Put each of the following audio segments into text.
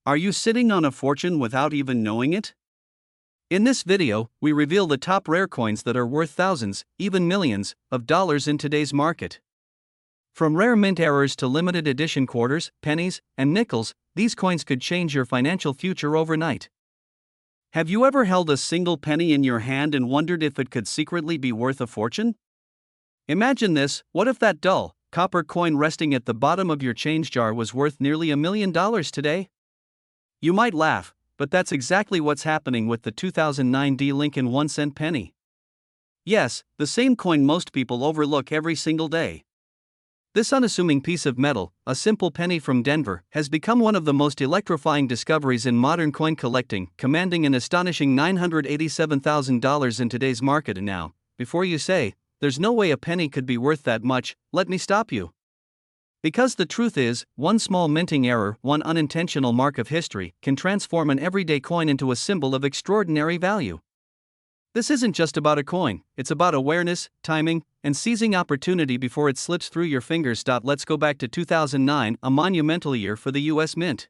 Are you sitting on a fortune without even knowing it? In this video, we reveal the top rare coins that are worth thousands, even millions, of dollars in today's market. From rare mint errors to limited edition quarters, pennies, and nickels, these coins could change your financial future overnight. Have you ever held a single penny in your hand and wondered if it could secretly be worth a fortune? Imagine this: what if that dull, copper coin resting at the bottom of your change jar was worth nearly $1 million today? You might laugh, but that's exactly what's happening with the 2009 D Lincoln 1-cent penny. Yes, the same coin most people overlook every single day. This unassuming piece of metal, a simple penny from Denver, has become one of the most electrifying discoveries in modern coin collecting, commanding an astonishing $987,000 in today's market. And now, before you say, "There's no way a penny could be worth that much," let me stop you. Because the truth is, one small minting error, one unintentional mark of history, can transform an everyday coin into a symbol of extraordinary value. This isn't just about a coin, it's about awareness, timing, and seizing opportunity before it slips through your fingers. Let's go back to 2009, a monumental year for the U.S. Mint.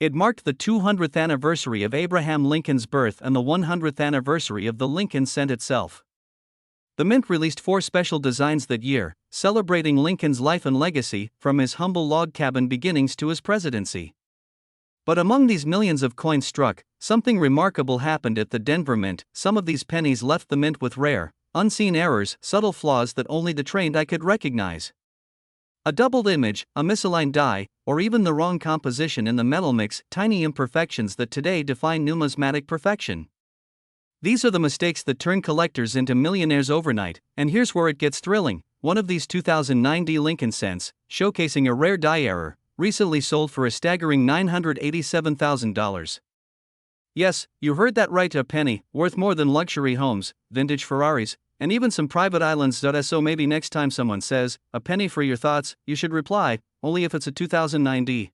It marked the 200th anniversary of Abraham Lincoln's birth and the 100th anniversary of the Lincoln cent itself. The Mint released 4 special designs that year, celebrating Lincoln's life and legacy, from his humble log cabin beginnings to his presidency. But among these millions of coins struck, something remarkable happened at the Denver Mint. Some of these pennies left the mint with rare, unseen errors, subtle flaws that only the trained eye could recognize. A doubled image, a misaligned die, or even the wrong composition in the metal mix, tiny imperfections that today define numismatic perfection. These are the mistakes that turn collectors into millionaires overnight, and here's where it gets thrilling. One of these 2009 D Lincoln cents, showcasing a rare die error, recently sold for a staggering $987,000. Yes, you heard that right, a penny, worth more than luxury homes, vintage Ferraris, and even some private islands. So maybe next time someone says, "A penny for your thoughts," you should reply, "Only if it's a 2009 D."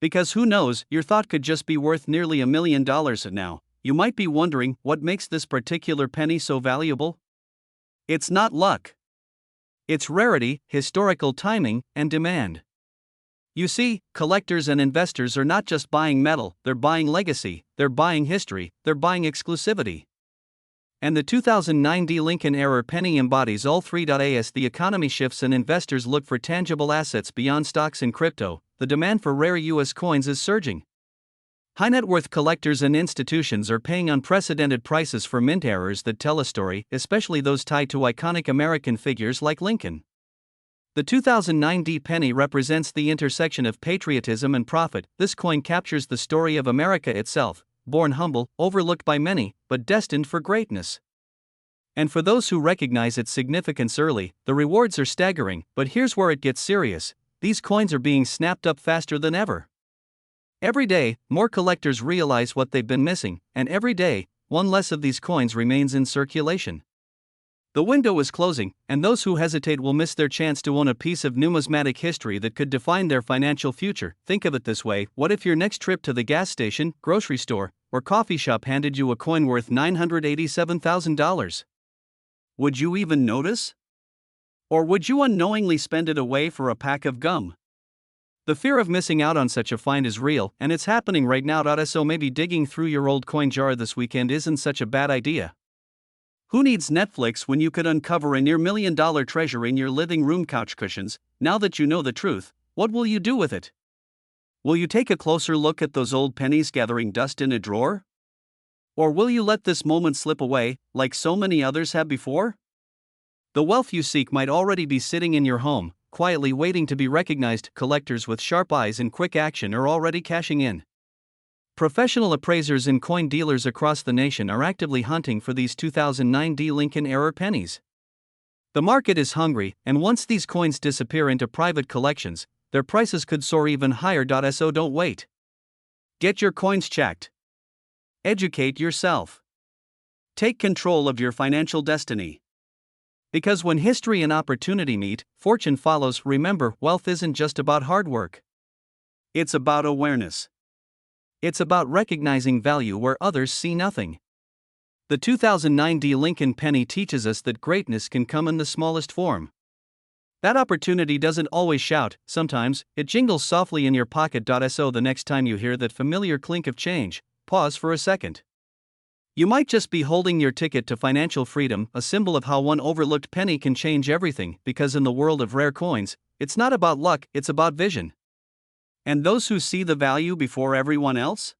Because who knows, your thought could just be worth nearly $1 million now. You might be wondering, what makes this particular penny so valuable? It's not luck. It's rarity, historical timing, and demand. You see, collectors and investors are not just buying metal, they're buying legacy, they're buying history, they're buying exclusivity. And the 2009 D Lincoln era penny embodies all three. As the economy shifts and investors look for tangible assets beyond stocks and crypto, the demand for rare U.S. coins is surging. High net worth collectors and institutions are paying unprecedented prices for mint errors that tell a story, especially those tied to iconic American figures like Lincoln. The 2009 D penny represents the intersection of patriotism and profit. This coin captures the story of America itself, born humble, overlooked by many, but destined for greatness. And for those who recognize its significance early, the rewards are staggering. But here's where it gets serious: these coins are being snapped up faster than ever. Every day, more collectors realize what they've been missing, and every day, one less of these coins remains in circulation. The window is closing, and those who hesitate will miss their chance to own a piece of numismatic history that could define their financial future. Think of it this way: what if your next trip to the gas station, grocery store, or coffee shop handed you a coin worth $987,000? Would you even notice? Or would you unknowingly spend it away for a pack of gum? The fear of missing out on such a find is real, and it's happening right now. So maybe digging through your old coin jar this weekend isn't such a bad idea. Who needs Netflix when you could uncover a near $1 million treasure in your living room couch cushions? Now that you know the truth, what will you do with it? Will you take a closer look at those old pennies gathering dust in a drawer? Or will you let this moment slip away, like so many others have before? The wealth you seek might already be sitting in your home, quietly waiting to be recognized. Collectors with sharp eyes and quick action are already cashing in. Professional appraisers and coin dealers across the nation are actively hunting for these 2009 D Lincoln era pennies. The market is hungry, and once these coins disappear into private collections, their prices could soar even higher. So don't wait. Get your coins checked. Educate yourself. Take control of your financial destiny. Because when history and opportunity meet, fortune follows. Remember, wealth isn't just about hard work. It's about awareness. It's about recognizing value where others see nothing. The 2009 D Lincoln penny teaches us that greatness can come in the smallest form. That opportunity doesn't always shout, sometimes, it jingles softly in your pocket. So the next time you hear that familiar clink of change, pause for a second. You might just be holding your ticket to financial freedom, a symbol of how one overlooked penny can change everything, because in the world of rare coins, it's not about luck, it's about vision. And those who see the value before everyone else?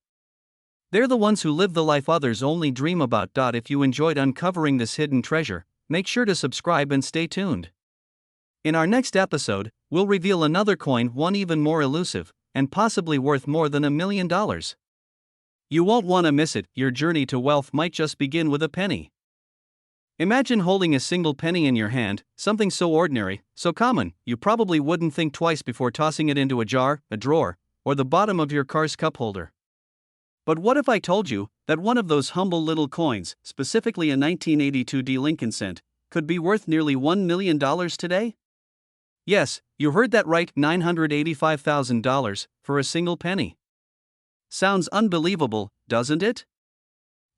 They're the ones who live the life others only dream about. If you enjoyed uncovering this hidden treasure, make sure to subscribe and stay tuned. In our next episode, we'll reveal another coin, one even more elusive, and possibly worth more than $1 million. You won't want to miss it. Your journey to wealth might just begin with a penny. Imagine holding a single penny in your hand, something so ordinary, so common, you probably wouldn't think twice before tossing it into a jar, a drawer, or the bottom of your car's cup holder. But what if I told you that one of those humble little coins, specifically a 1982 Lincoln cent, could be worth nearly $1 million today? Yes, you heard that right, $985,000 for a single penny. Sounds unbelievable, doesn't it?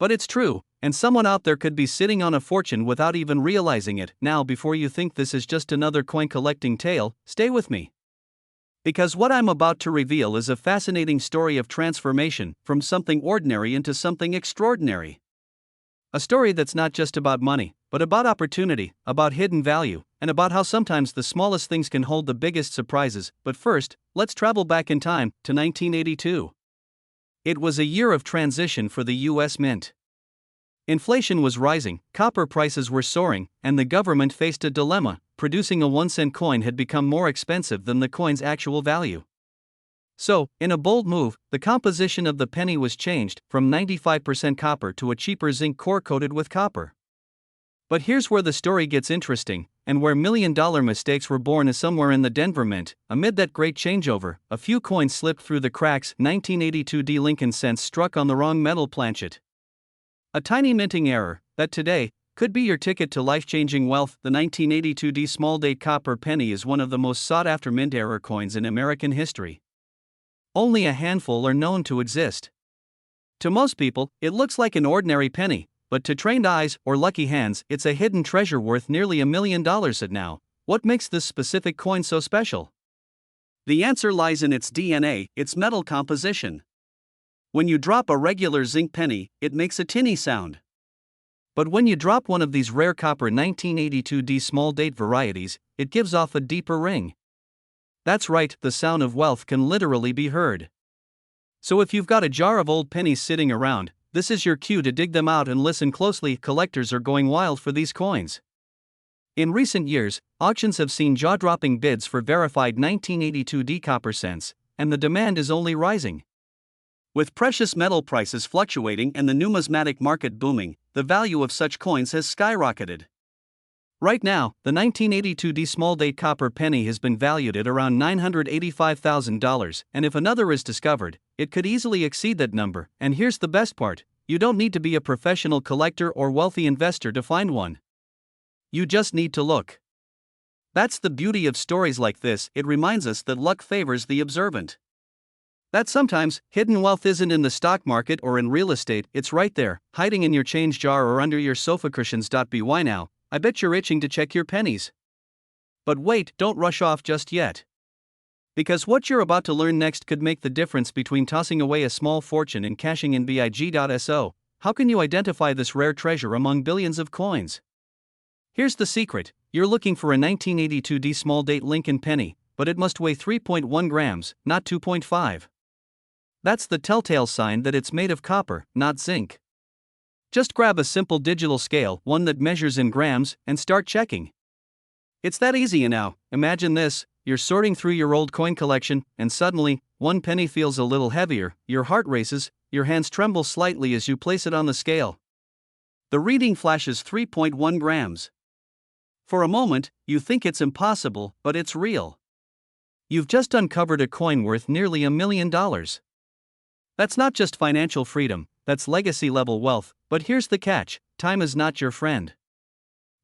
But it's true, and someone out there could be sitting on a fortune without even realizing it. Now, before you think this is just another coin collecting tale, stay with me. Because what I'm about to reveal is a fascinating story of transformation, from something ordinary into something extraordinary. A story that's not just about money, but about opportunity, about hidden value, and about how sometimes the smallest things can hold the biggest surprises. But first, let's travel back in time to 1982. It was a year of transition for the U.S. Mint. Inflation was rising, copper prices were soaring, and the government faced a dilemma. Producing a 1-cent coin had become more expensive than the coin's actual value. So, in a bold move, the composition of the penny was changed from 95% copper to a cheaper zinc core coated with copper. But here's where the story gets interesting, and where million-dollar mistakes were born. Is somewhere in the Denver Mint, amid that great changeover, a few coins slipped through the cracks. 1982 Lincoln cents struck on the wrong metal planchet. A tiny minting error that today could be your ticket to life-changing wealth. The 1982 small-date copper penny is one of the most sought-after mint error coins in American history. Only a handful are known to exist. To most people, it looks like an ordinary penny, but to trained eyes or lucky hands, it's a hidden treasure worth nearly $1 million. Now, what makes this specific coin so special? The answer lies in its DNA, its metal composition. When you drop a regular zinc penny, it makes a tinny sound. But when you drop one of these rare copper 1982 small-date varieties, it gives off a deeper ring. That's right, the sound of wealth can literally be heard. So if you've got a jar of old pennies sitting around, this is your cue to dig them out and listen closely. Collectors are going wild for these coins. In recent years, auctions have seen jaw-dropping bids for verified 1982 copper cents, and the demand is only rising. With precious metal prices fluctuating and the numismatic market booming, the value of such coins has skyrocketed. Right now, the 1982 small-date copper penny has been valued at around $985,000, and if another is discovered, it could easily exceed that number. And here's the best part: you don't need to be a professional collector or wealthy investor to find one. You just need to look. That's the beauty of stories like this, it reminds us that luck favors the observant. That sometimes, hidden wealth isn't in the stock market or in real estate, it's right there, hiding in your change jar or under your sofa cushions. By now, I bet you're itching to check your pennies. But wait, don't rush off just yet. Because what you're about to learn next could make the difference between tossing away a small fortune and cashing in big. So, how can you identify this rare treasure among billions of coins? Here's the secret: you're looking for a 1982 small-date Lincoln penny, but it must weigh 3.1 grams, not 2.5. That's the telltale sign that it's made of copper, not zinc. Just grab a simple digital scale, one that measures in grams, and start checking. It's that easy. Now, imagine this: you're sorting through your old coin collection, and suddenly, one penny feels a little heavier, your heart races, your hands tremble slightly as you place it on the scale. The reading flashes 3.1 grams. For a moment, you think it's impossible, but it's real. You've just uncovered a coin worth nearly $1 million. That's not just financial freedom, that's legacy-level wealth. But here's the catch: time is not your friend.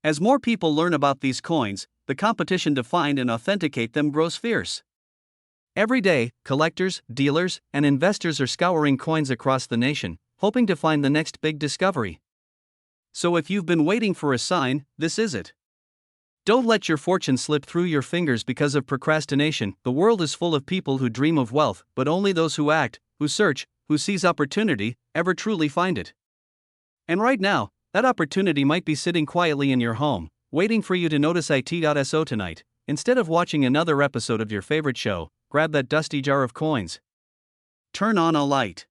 As more people learn about these coins, the competition to find and authenticate them grows fierce. Every day, collectors, dealers, and investors are scouring coins across the nation, hoping to find the next big discovery. So if you've been waiting for a sign, this is it. Don't let your fortune slip through your fingers because of procrastination. The world is full of people who dream of wealth, but only those who act, who search, who seize opportunity, ever truly find it. And right now, that opportunity might be sitting quietly in your home, waiting for you to notice it.so tonight. Instead of watching another episode of your favorite show, grab that dusty jar of coins. Turn on a light.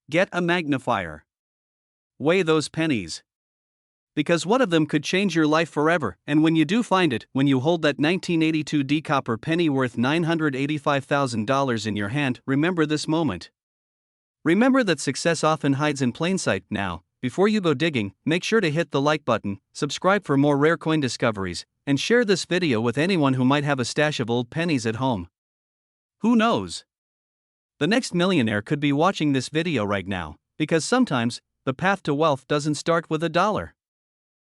Get a magnifier. Weigh those pennies. Because one of them could change your life forever, and when you do find it, when you hold that 1982 D copper penny worth $985,000 in your hand, remember this moment. Remember that success often hides in plain sight. Now, before you go digging, make sure to hit the like button, subscribe for more rare coin discoveries, and share this video with anyone who might have a stash of old pennies at home. Who knows? The next millionaire could be watching this video right now, because sometimes, the path to wealth doesn't start with $1.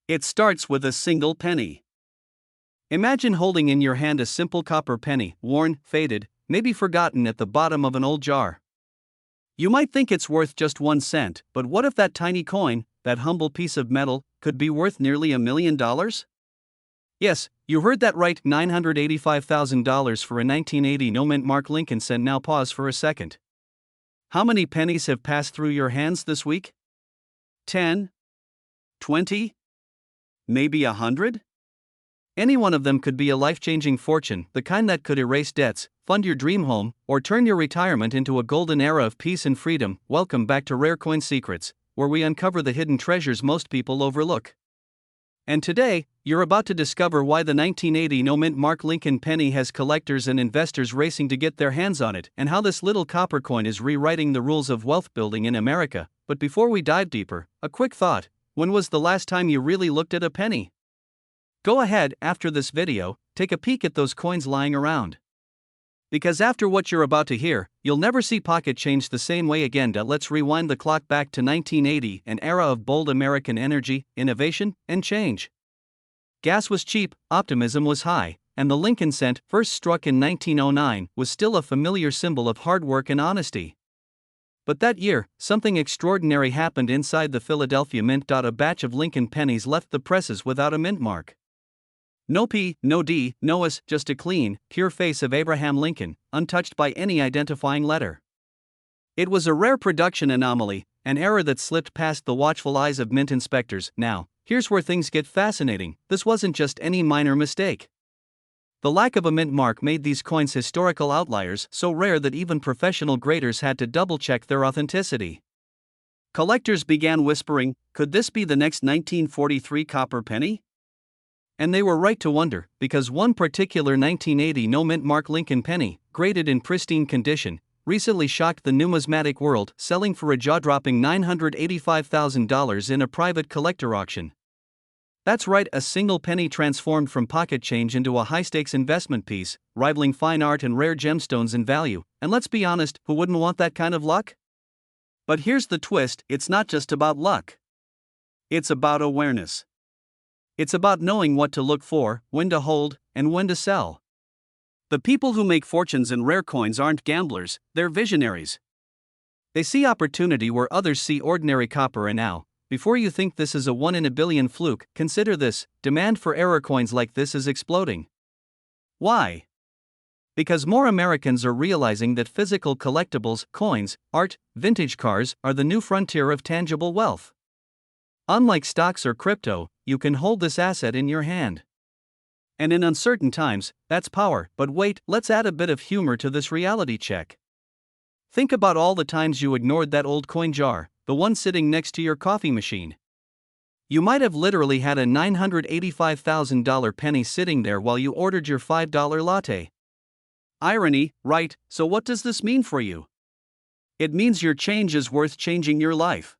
It starts with a single penny. Imagine holding in your hand a simple copper penny, worn, faded, maybe forgotten at the bottom of an old jar. You might think it's worth just 1 cent, but what if that tiny coin, that humble piece of metal, could be worth nearly $1 million? Yes, you heard that right, $985,000 for a 1980 no-mint Mark Lincoln cent. Now pause for a second. How many pennies have passed through your hands this week? 10? 20? Maybe 100? Any one of them could be a life-changing fortune, the kind that could erase debts, fund your dream home, or turn your retirement into a golden era of peace and freedom. Welcome back to Rare Coin Secrets, where we uncover the hidden treasures most people overlook. And today, you're about to discover why the 1980 no-mint Mark Lincoln penny has collectors and investors racing to get their hands on it, and how this little copper coin is rewriting the rules of wealth building in America. But before we dive deeper, a quick thought. When was the last time you really looked at a penny? Go ahead, after this video, take a peek at those coins lying around. Because after what you're about to hear, you'll never see pocket change the same way again. Let's rewind the clock back to 1980, an era of bold American energy, innovation, and change. Gas was cheap, optimism was high, and the Lincoln cent, first struck in 1909, was still a familiar symbol of hard work and honesty. But that year, something extraordinary happened inside the Philadelphia Mint. A batch of Lincoln pennies left the presses without a mint mark. No P, no D, no S, just a clean, pure face of Abraham Lincoln, untouched by any identifying letter. It was a rare production anomaly, an error that slipped past the watchful eyes of mint inspectors. Now, here's where things get fascinating. This wasn't just any minor mistake. The lack of a mint mark made these coins historical outliers, so rare that even professional graders had to double-check their authenticity. Collectors began whispering, could this be the next 1943 copper penny? And they were right to wonder, because one particular 1980 no-mint Mark Lincoln penny, graded in pristine condition, recently shocked the numismatic world, selling for a jaw-dropping $985,000 in a private collector auction. That's right, a single penny transformed from pocket change into a high-stakes investment piece, rivaling fine art and rare gemstones in value. And let's be honest, who wouldn't want that kind of luck? But here's the twist, it's not just about luck. It's about awareness. It's about knowing what to look for, when to hold, and when to sell. The people who make fortunes in rare coins aren't gamblers, they're visionaries. They see opportunity where others see ordinary copper. And now, before you think this is a 1 in a billion fluke, consider this: demand for rare coins like this is exploding. Why? Because more Americans are realizing that physical collectibles, coins, art, vintage cars, are the new frontier of tangible wealth. Unlike stocks or crypto, you can hold this asset in your hand. And in uncertain times, that's power. But wait, let's add a bit of humor to this reality check. Think about all the times you ignored that old coin jar, the one sitting next to your coffee machine. You might have literally had a $985,000 penny sitting there while you ordered your $5 latte. Irony, right? So what does this mean for you? It means your change is worth changing your life.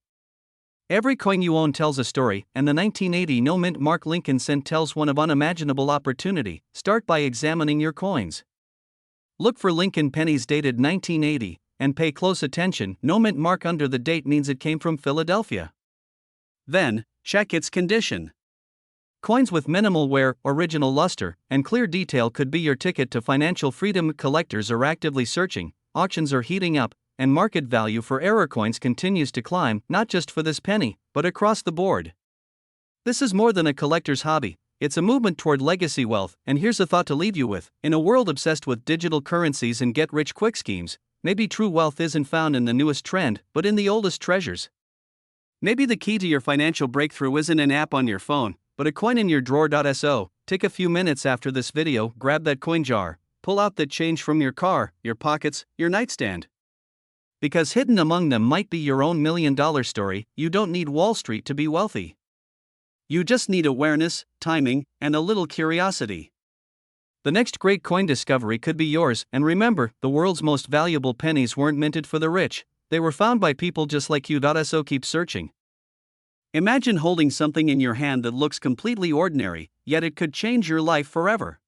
Every coin you own tells a story, and the 1980 no-mint Mark Lincoln cent tells one of unimaginable opportunity. Start by examining your coins. Look for Lincoln pennies dated 1980, and pay close attention. No mint mark under the date means it came from Philadelphia. Then, check its condition. Coins with minimal wear, original luster, and clear detail could be your ticket to financial freedom. Collectors are actively searching, auctions are heating up, and market value for error coins continues to climb, not just for this penny, but across the board. This is more than a collector's hobby, It's a movement toward legacy wealth, and here's a thought to leave you with. In a world obsessed with digital currencies and get-rich-quick schemes, maybe true wealth isn't found in the newest trend, but in the oldest treasures. Maybe the key to your financial breakthrough isn't an app on your phone, but a coin in your drawer. So, take a few minutes after this video, grab that coin jar, pull out that change from your car, your pockets, your nightstand. Because hidden among them might be your own $1 million story. You don't need Wall Street to be wealthy. You just need awareness, timing, and a little curiosity. The next great coin discovery could be yours, and remember, the world's most valuable pennies weren't minted for the rich, they were found by people just like you. So keep searching. Imagine holding something in your hand that looks completely ordinary, yet it could change your life forever.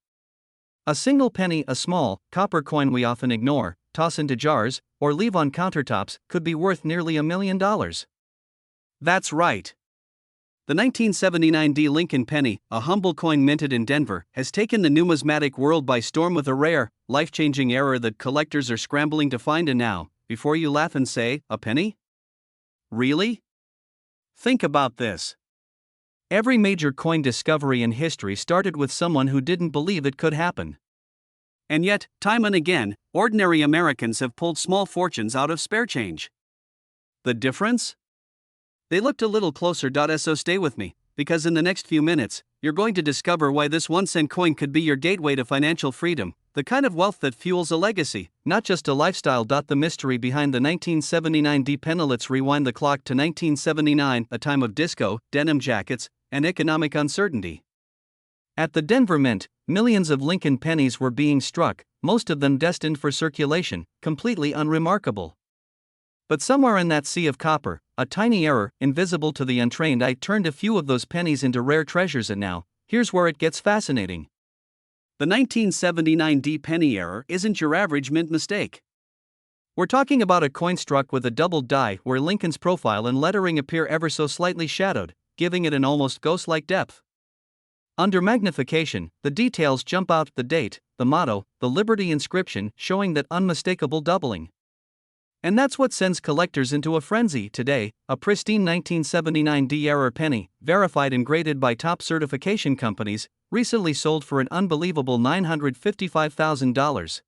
A single penny, a small, copper coin we often ignore, toss into jars, or leave on countertops, could be worth nearly $1 million. That's right. The 1979 D. Lincoln penny, a humble coin minted in Denver, has taken the numismatic world by storm with a rare, life-changing error that collectors are scrambling to find. And now, before you laugh and say, a penny? Really? Think about this. Every major coin discovery in history started with someone who didn't believe it could happen. And yet, time and again, ordinary Americans have pulled small fortunes out of spare change. The difference? They looked a little closer. So stay with me, because in the next few minutes, you're going to discover why this 1-cent coin could be your gateway to financial freedom, the kind of wealth that fuels a legacy, not just a lifestyle. The mystery behind the 1979 D penny. Let's rewind the clock to 1979, a time of disco, denim jackets, and economic uncertainty. At the Denver Mint, millions of Lincoln pennies were being struck, most of them destined for circulation, completely unremarkable. But somewhere in that sea of copper, a tiny error, invisible to the untrained eye, turned a few of those pennies into rare treasures. And now, here's where it gets fascinating. The 1979 D penny error isn't your average mint mistake. We're talking about a coin struck with a doubled die where Lincoln's profile and lettering appear ever so slightly shadowed, giving it an almost ghost-like depth. Under magnification, the details jump out: the date, the motto, the Liberty inscription, showing that unmistakable doubling. And that's what sends collectors into a frenzy. Today, a pristine 1979 D-era penny, verified and graded by top certification companies, recently sold for an unbelievable $955,000.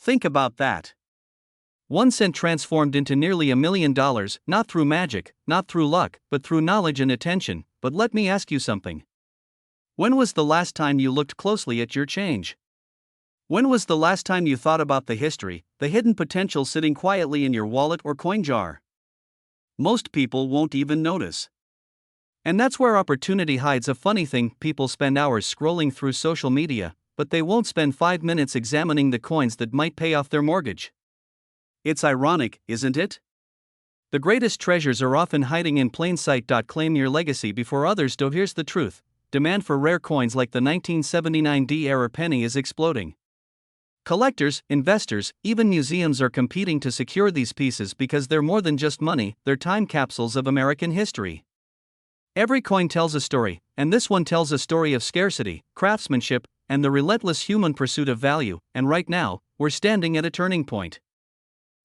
Think about that. 1 cent transformed into nearly $1 million, not through magic, not through luck, but through knowledge and attention. But let me ask you something. When was the last time you looked closely at your change? When was the last time you thought about the history, the hidden potential sitting quietly in your wallet or coin jar? Most people won't even notice. And that's where opportunity hides. A funny thing, people spend hours scrolling through social media, but they won't spend 5 minutes examining the coins that might pay off their mortgage. It's ironic, isn't it? The greatest treasures are often hiding in plain sight. Claim your legacy before others do. Here's the truth. Demand for rare coins like the 1979 D-era penny is exploding. Collectors, investors, even museums are competing to secure these pieces because they're more than just money, they're time capsules of American history. Every coin tells a story, and this one tells a story of scarcity, craftsmanship, and the relentless human pursuit of value. And right now, we're standing at a turning point.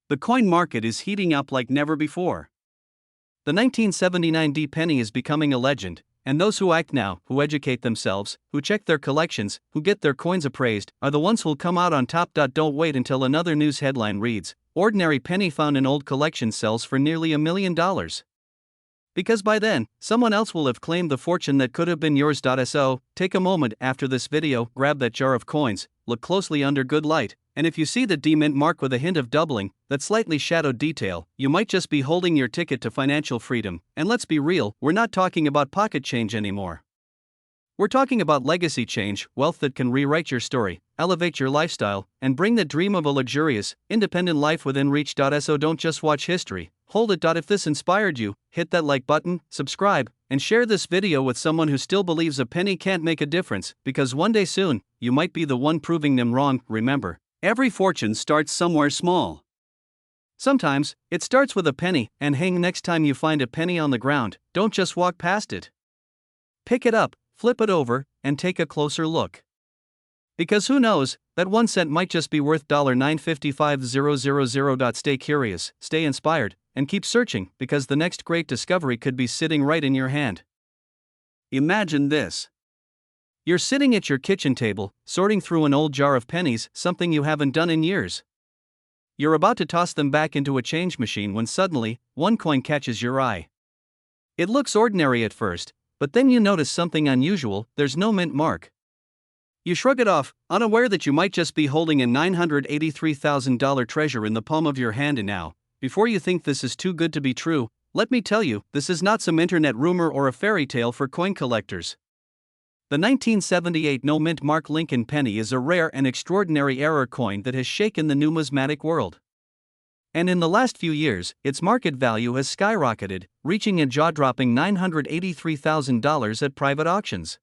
The coin market is heating up like never before. The 1979 D penny is becoming a legend, and those who act now, who educate themselves, who check their collections, who get their coins appraised, are the ones who'll come out on top. Don't wait until another news headline reads, "Ordinary penny found in old collection sells for nearly $1 million." Because by then, someone else will have claimed the fortune that could have been yours. So, take a moment after this video, grab that jar of coins, look closely under good light, and if you see the D mint mark with a hint of doubling, that slightly shadowed detail, you might just be holding your ticket to financial freedom. And let's be real, we're not talking about pocket change anymore. We're talking about legacy change, wealth that can rewrite your story, elevate your lifestyle, and bring the dream of a luxurious, independent life within reach. So don't just watch history, hold it. If this inspired you, hit that like button, subscribe, and share this video with someone who still believes a penny can't make a difference, because one day soon, you might be the one proving them wrong. Remember, every fortune starts somewhere small. Sometimes, it starts with a penny, and hang next time you find a penny on the ground, don't just walk past it. Pick it up, flip it over, and take a closer look. Because who knows, that 1 cent might just be worth $955,000. Stay curious, stay inspired, and keep searching, because the next great discovery could be sitting right in your hand. Imagine this. You're sitting at your kitchen table, sorting through an old jar of pennies, something you haven't done in years. You're about to toss them back into a change machine when suddenly, one coin catches your eye. It looks ordinary at first, but then you notice something unusual: there's no mint mark. You shrug it off, unaware that you might just be holding a $983,000 treasure in the palm of your hand. And now, before you think this is too good to be true, let me tell you, this is not some internet rumor or a fairy tale for coin collectors. The 1978 no mint mark Lincoln penny is a rare and extraordinary error coin that has shaken the numismatic world. And in the last few years, its market value has skyrocketed, reaching a jaw-dropping $983,000 at private auctions.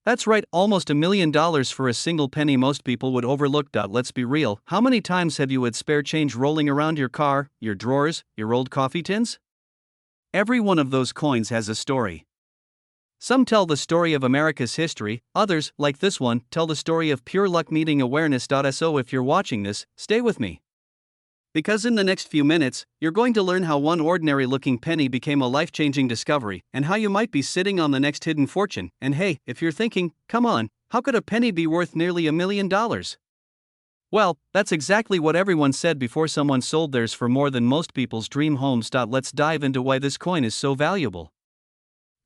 That's right, almost $1 million for a single penny most people would overlook. Let's be real, how many times have you had spare change rolling around your car, your drawers, your old coffee tins? Every one of those coins has a story. Some tell the story of America's history, others, like this one, tell the story of pure luck meeting awareness. So if you're watching this, stay with me. Because in the next few minutes, you're going to learn how one ordinary looking penny became a life-changing discovery, and how you might be sitting on the next hidden fortune. And hey, if you're thinking, come on, how could a penny be worth nearly $1 million? Well, that's exactly what everyone said before someone sold theirs for more than most people's dream homes. Let's dive into why this coin is so valuable.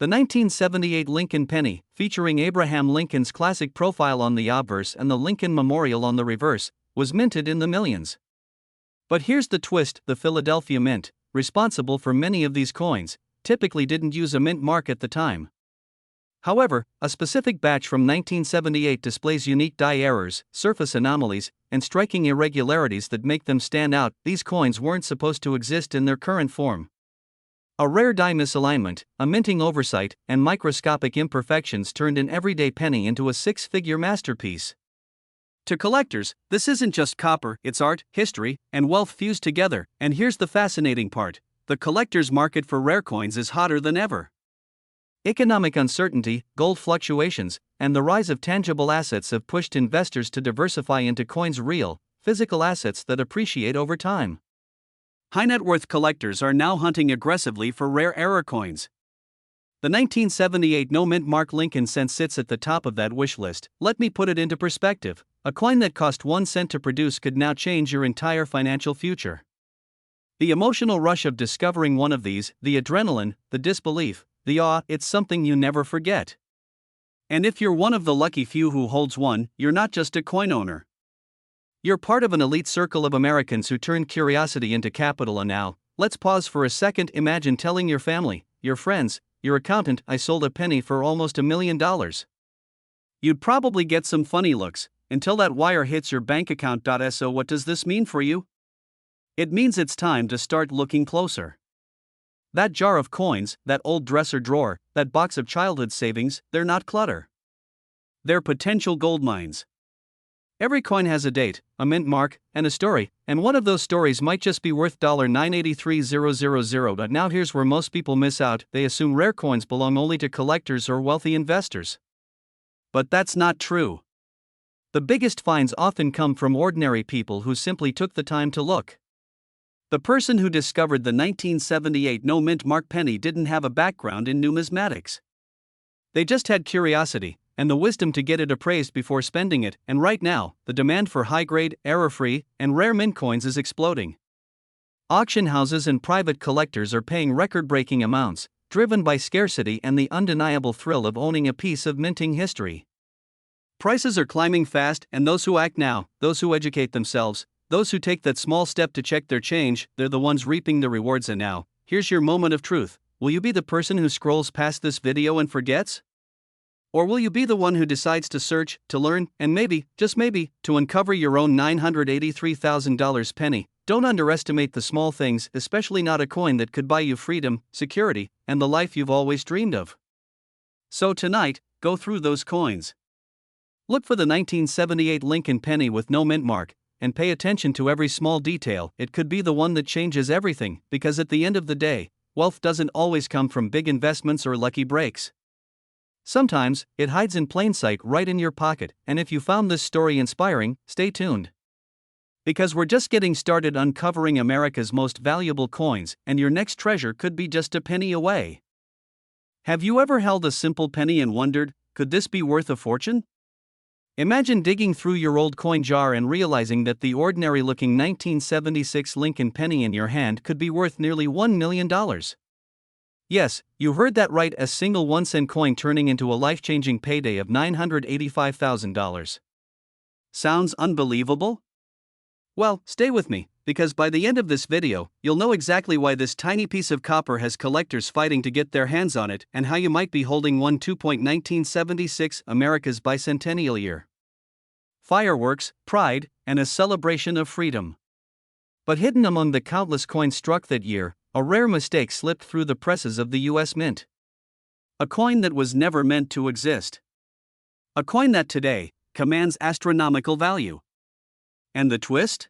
The 1978 Lincoln penny, featuring Abraham Lincoln's classic profile on the obverse and the Lincoln Memorial on the reverse, was minted in the millions. But here's the twist: the Philadelphia Mint, responsible for many of these coins, typically didn't use a mint mark at the time. However, a specific batch from 1978 displays unique die errors, surface anomalies, and striking irregularities that make them stand out. These coins weren't supposed to exist in their current form. A rare die misalignment, a minting oversight, and microscopic imperfections turned an everyday penny into a six-figure masterpiece. To collectors, this isn't just copper, it's art, history, and wealth fused together. And here's the fascinating part: the collector's market for rare coins is hotter than ever. Economic uncertainty, gold fluctuations, and the rise of tangible assets have pushed investors to diversify into coins: real, physical assets that appreciate over time. High net worth collectors are now hunting aggressively for rare error coins. The 1978 no mint mark Lincoln cent sits at the top of that wish list. Let me put it into perspective: a coin that cost 1 cent to produce could now change your entire financial future. The emotional rush of discovering one of these, the adrenaline, the disbelief, the awe, it's something you never forget. And if you're one of the lucky few who holds one, you're not just a coin owner. You're part of an elite circle of Americans who turned curiosity into capital. And now, let's pause for a second. Imagine telling your family, your friends, your accountant, I sold a penny for almost $1 million. You'd probably get some funny looks, until that wire hits your bank account. So what does this mean for you? It means it's time to start looking closer. That jar of coins, that old dresser drawer, that box of childhood savings, they're not clutter. They're potential gold mines. Every coin has a date, a mint mark, and a story, and one of those stories might just be worth $983,000. But now here's where most people miss out: they assume rare coins belong only to collectors or wealthy investors. But that's not true. The biggest finds often come from ordinary people who simply took the time to look. The person who discovered the 1978 no mint mark penny didn't have a background in numismatics. They just had curiosity and the wisdom to get it appraised before spending it. And right now, the demand for high-grade, error-free, and rare mint coins is exploding. Auction houses and private collectors are paying record-breaking amounts, driven by scarcity and the undeniable thrill of owning a piece of minting history. Prices are climbing fast, and those who act now, those who educate themselves, those who take that small step to check their change, they're the ones reaping the rewards. And now, here's your moment of truth: will you be the person who scrolls past this video and forgets? Or will you be the one who decides to search, to learn, and maybe, just maybe, to uncover your own $983,000 penny? Don't underestimate the small things, especially not a coin that could buy you freedom, security, and the life you've always dreamed of. So tonight, go through those coins. Look for the 1978 Lincoln penny with no mint mark, and pay attention to every small detail. It could be the one that changes everything, because at the end of the day, wealth doesn't always come from big investments or lucky breaks. Sometimes, it hides in plain sight right in your pocket. And if you found this story inspiring, stay tuned. Because we're just getting started uncovering America's most valuable coins, and your next treasure could be just a penny away. Have you ever held a simple penny and wondered, could this be worth a fortune? Imagine digging through your old coin jar and realizing that the ordinary-looking 1976 Lincoln penny in your hand could be worth nearly $1 million. Yes, you heard that right, a single 1-cent coin turning into a life-changing payday of $985,000. Sounds unbelievable? Well, stay with me, because by the end of this video, you'll know exactly why this tiny piece of copper has collectors fighting to get their hands on it and how you might be holding one 1976, America's bicentennial year. Fireworks, pride, and a celebration of freedom. But hidden among the countless coins struck that year, a rare mistake slipped through the presses of the US Mint. A coin that was never meant to exist. A coin that today commands astronomical value. And the twist?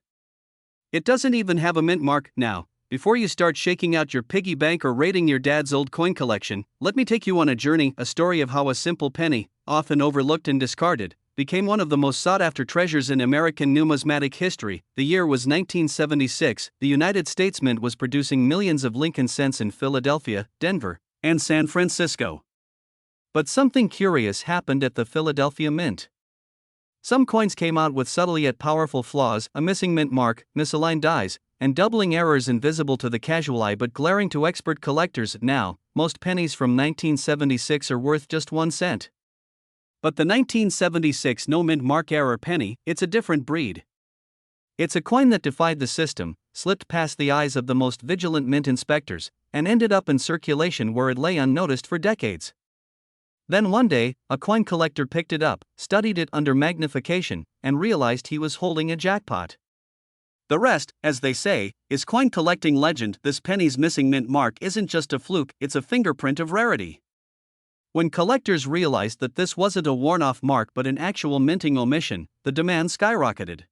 It doesn't even have a mint mark. Now, before you start shaking out your piggy bank or raiding your dad's old coin collection, let me take you on a journey, a story of how a simple penny, often overlooked and discarded, became one of the most sought-after treasures in American numismatic history. The year was 1976. The United States Mint was producing millions of Lincoln cents in Philadelphia, Denver, and San Francisco. But something curious happened at the Philadelphia Mint. Some coins came out with subtle yet powerful flaws: a missing mint mark, misaligned dies, and doubling errors invisible to the casual eye but glaring to expert collectors. Now, most pennies from 1976 are worth just 1 cent. But the 1976 no mint mark error penny, it's a different breed. It's a coin that defied the system, slipped past the eyes of the most vigilant mint inspectors, and ended up in circulation where it lay unnoticed for decades. Then one day, a coin collector picked it up, studied it under magnification, and realized he was holding a jackpot. The rest, as they say, is coin collecting legend. This penny's missing mint mark isn't just a fluke, it's a fingerprint of rarity. When collectors realized that this wasn't a worn-off mark but an actual minting omission, the demand skyrocketed.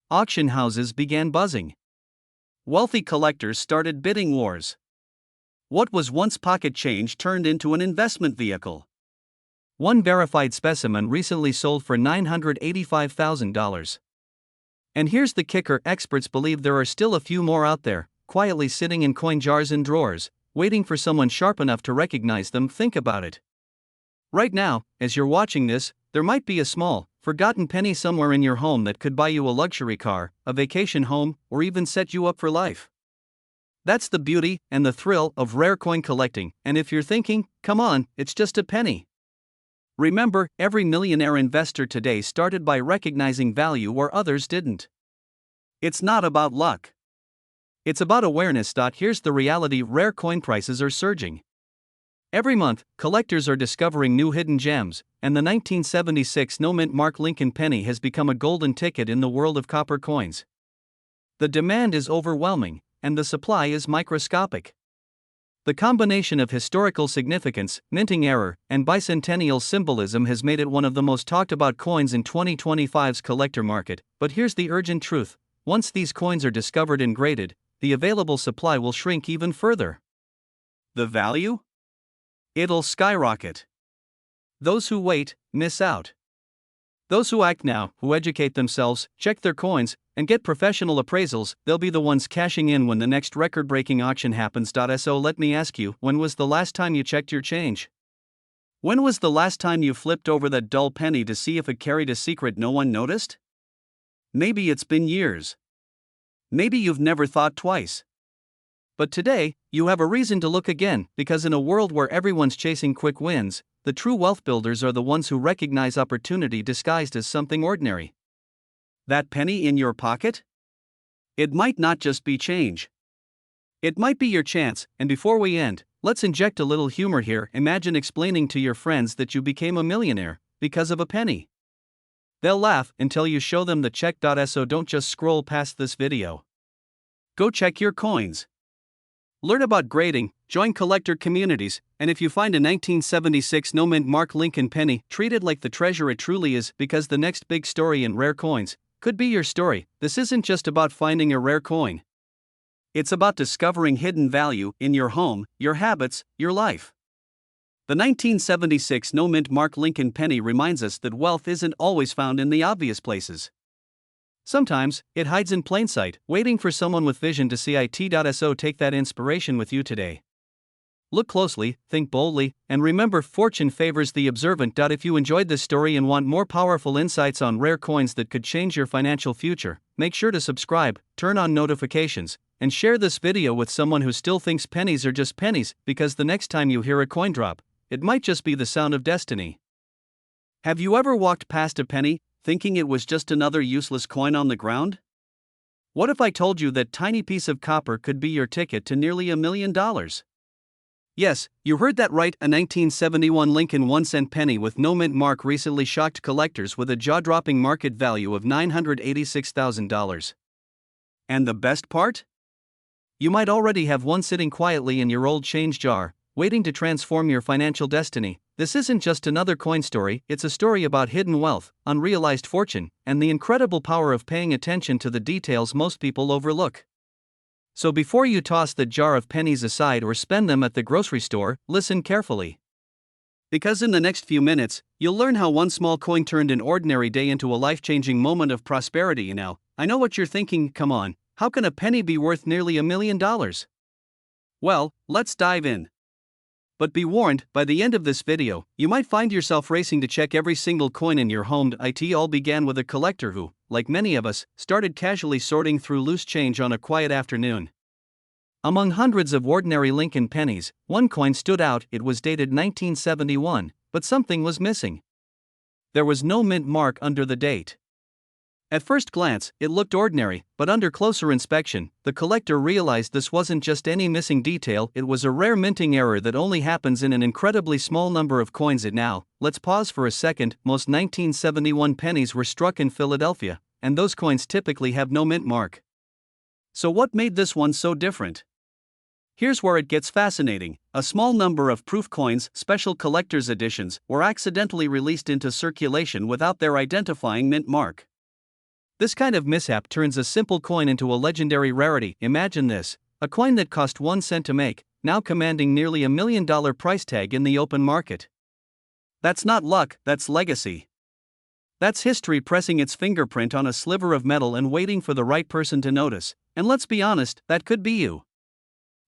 Auction houses began buzzing. Wealthy collectors started bidding wars. What was once pocket change turned into an investment vehicle. One verified specimen recently sold for $985,000. And here's the kicker: experts believe there are still a few more out there, quietly sitting in coin jars and drawers, waiting for someone sharp enough to recognize them. Think about it. Right now, as you're watching this, there might be a small, forgotten penny somewhere in your home that could buy you a luxury car, a vacation home, or even set you up for life. That's the beauty and the thrill of rare coin collecting. And if you're thinking, come on, it's just a penny. Remember, every millionaire investor today started by recognizing value where others didn't. It's not about luck. It's about awareness. Here's the reality: rare coin prices are surging. Every month, collectors are discovering new hidden gems, and the 1976 no mint mark Lincoln penny has become a golden ticket in the world of copper coins. The demand is overwhelming, and the supply is microscopic. The combination of historical significance, minting error, and bicentennial symbolism has made it one of the most talked about coins in 2025's collector market. But here's the urgent truth: once these coins are discovered and graded, the available supply will shrink even further. The value? It'll skyrocket. Those who wait miss out. Those who act now, who educate themselves, check their coins, and get professional appraisals, they'll be the ones cashing in when the next record-breaking auction happens. So let me ask you, when was the last time you checked your change? When was the last time you flipped over that dull penny to see if it carried a secret no one noticed? Maybe it's been years. Maybe you've never thought twice. But today, you have a reason to look again, because in a world where everyone's chasing quick wins, the true wealth builders are the ones who recognize opportunity disguised as something ordinary. That penny in your pocket? It might not just be change. It might be your chance. And before we end, let's inject a little humor here. Imagine explaining to your friends that you became a millionaire because of a penny. They'll laugh until you show them the check. So don't just scroll past this video. Go check your coins. Learn about grading, join collector communities, and if you find a 1976 no mint mark Lincoln penny, treat it like the treasure it truly is, because the next big story in rare coins could be your story. This isn't just about finding a rare coin. It's about discovering hidden value in your home, your habits, your life. The 1976 no mint mark Lincoln penny reminds us that wealth isn't always found in the obvious places. Sometimes, it hides in plain sight, waiting for someone with vision to see it. So take that inspiration with you today. Look closely, think boldly, and remember fortune favors the observant. If you enjoyed this story and want more powerful insights on rare coins that could change your financial future, make sure to subscribe, turn on notifications, and share this video with someone who still thinks pennies are just pennies, because the next time you hear a coin drop, it might just be the sound of destiny. Have you ever walked past a penny, thinking it was just another useless coin on the ground? What if I told you that tiny piece of copper could be your ticket to nearly $1 million? Yes, you heard that right. A 1971 Lincoln 1-cent penny with no mint mark recently shocked collectors with a jaw-dropping market value of $986,000. And the best part? You might already have one sitting quietly in your old change jar, waiting to transform your financial destiny. This isn't just another coin story, it's a story about hidden wealth, unrealized fortune, and the incredible power of paying attention to the details most people overlook. So before you toss the jar of pennies aside or spend them at the grocery store, listen carefully. Because in the next few minutes, you'll learn how one small coin turned an ordinary day into a life-changing moment of prosperity. Now, I know what you're thinking, come on, how can a penny be worth nearly $1 million? Well, let's dive in. But be warned, by the end of this video, you might find yourself racing to check every single coin in your home. It all began with a collector who, like many of us, started casually sorting through loose change on a quiet afternoon. Among hundreds of ordinary Lincoln pennies, one coin stood out. It was dated 1971, but something was missing. There was no mint mark under the date. At first glance, it looked ordinary, but under closer inspection, the collector realized this wasn't just any missing detail, it was a rare minting error that only happens in an incredibly small number of coins. Now, let's pause for a second. Most 1971 pennies were struck in Philadelphia, and those coins typically have no mint mark. So what made this one so different? Here's where it gets fascinating. A small number of proof coins, special collector's editions, were accidentally released into circulation without their identifying mint mark. This kind of mishap turns a simple coin into a legendary rarity. Imagine this, a coin that cost 1 cent to make, now commanding nearly $1 million price tag in the open market. That's not luck, that's legacy. That's history pressing its fingerprint on a sliver of metal and waiting for the right person to notice, and let's be honest, that could be you.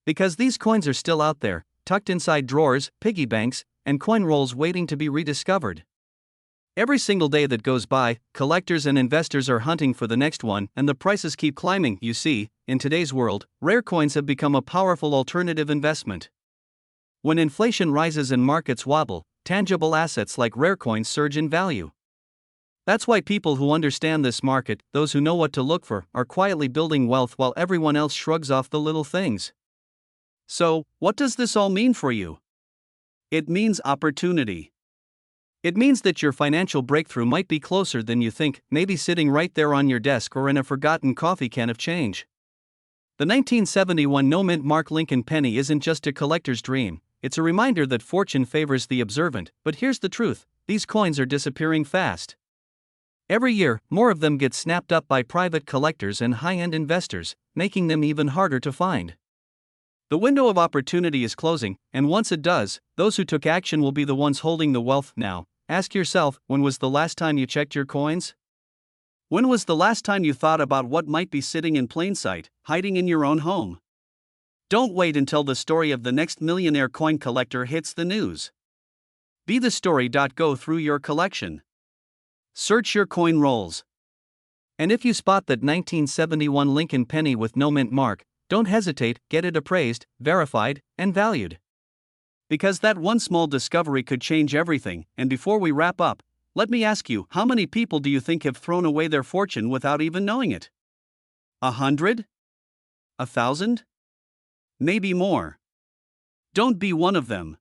Because these coins are still out there, tucked inside drawers, piggy banks, and coin rolls waiting to be rediscovered. Every single day that goes by, collectors and investors are hunting for the next one, and the prices keep climbing. You see, in today's world, rare coins have become a powerful alternative investment. When inflation rises and markets wobble, tangible assets like rare coins surge in value. That's why people who understand this market, those who know what to look for, are quietly building wealth while everyone else shrugs off the little things. So, what does this all mean for you? It means opportunity. It means that your financial breakthrough might be closer than you think, maybe sitting right there on your desk or in a forgotten coffee can of change. The 1971 no mint mark Lincoln penny isn't just a collector's dream, it's a reminder that fortune favors the observant. But here's the truth, these coins are disappearing fast. Every year, more of them get snapped up by private collectors and high-end investors, making them even harder to find. The window of opportunity is closing, and once it does, those who took action will be the ones holding the wealth. Now, ask yourself, when was the last time you checked your coins? When was the last time you thought about what might be sitting in plain sight, hiding in your own home? Don't wait until the story of the next millionaire coin collector hits the news. Be the story. Go through your collection. Search your coin rolls. And if you spot that 1971 Lincoln penny with no mint mark, don't hesitate, get it appraised, verified, and valued. Because that one small discovery could change everything. And before we wrap up, let me ask you, how many people do you think have thrown away their fortune without even knowing it? 100? 1,000? Maybe more. Don't be one of them.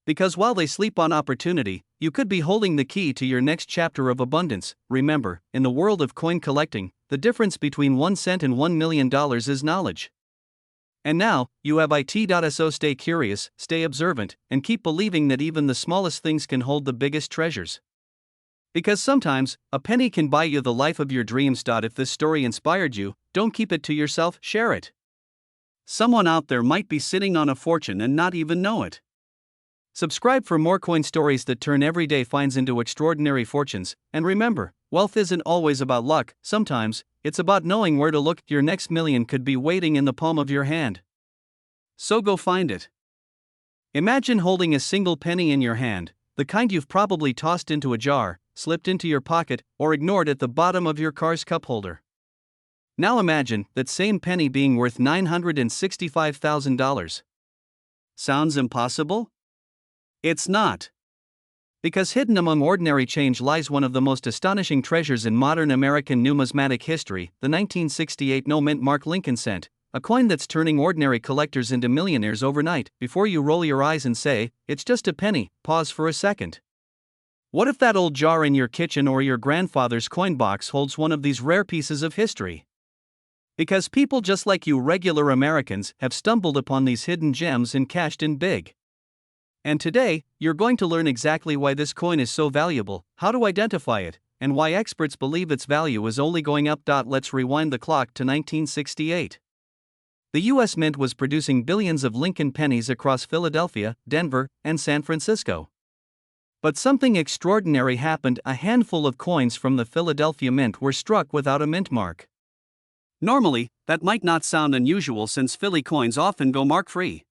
Because while they sleep on opportunity, you could be holding the key to your next chapter of abundance. Remember, in the world of coin collecting, the difference between 1 cent and $1 million is knowledge. And now, you have it. So stay curious, stay observant, and keep believing that even the smallest things can hold the biggest treasures. Because sometimes, a penny can buy you the life of your dreams. If this story inspired you, don't keep it to yourself, share it. Someone out there might be sitting on a fortune and not even know it. Subscribe for more coin stories that turn everyday finds into extraordinary fortunes, and remember, wealth isn't always about luck, sometimes, it's about knowing where to look. Your next million could be waiting in the palm of your hand. So go find it. Imagine holding a single penny in your hand, the kind you've probably tossed into a jar, slipped into your pocket, or ignored at the bottom of your car's cup holder. Now imagine that same penny being worth $965,000. Sounds impossible? It's not. Because hidden among ordinary change lies one of the most astonishing treasures in modern American numismatic history, the 1968 no-mint mark Lincoln cent, a coin that's turning ordinary collectors into millionaires overnight. Before you roll your eyes and say, "It's just a penny," pause for a second. What if that old jar in your kitchen or your grandfather's coin box holds one of these rare pieces of history? Because people just like you, regular Americans, have stumbled upon these hidden gems and cashed in big. And today, you're going to learn exactly why this coin is so valuable, how to identify it, and why experts believe its value is only going up. Let's rewind the clock to 1968. The U.S. Mint was producing billions of Lincoln pennies across Philadelphia, Denver, and San Francisco. But something extraordinary happened. A handful of coins from the Philadelphia Mint were struck without a mint mark. Normally, that might not sound unusual since Philly coins often go mark-free.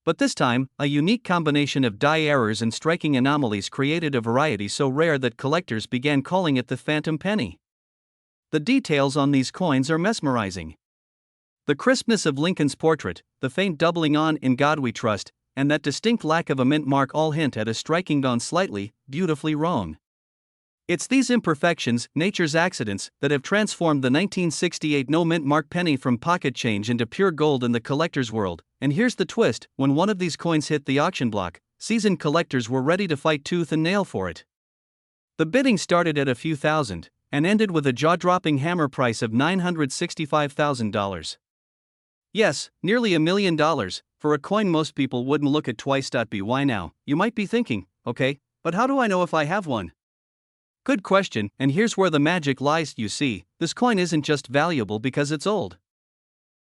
But this time, a unique combination of die errors and striking anomalies created a variety so rare that collectors began calling it the phantom penny. The details on these coins are mesmerizing. The crispness of Lincoln's portrait, the faint doubling on "In God We Trust," and that distinct lack of a mint mark all hint at a striking gone slightly, beautifully wrong. It's these imperfections, nature's accidents, that have transformed the 1968 no-mint mark penny from pocket change into pure gold in the collector's world. And here's the twist: when one of these coins hit the auction block, seasoned collectors were ready to fight tooth and nail for it. The bidding started at a few thousand, and ended with a jaw-dropping hammer price of $965,000. Yes, nearly $1 million, for a coin most people wouldn't look at twice. Why now, you might be thinking, okay, but how do I know if I have one? Good question, and here's where the magic lies. You see, this coin isn't just valuable because it's old.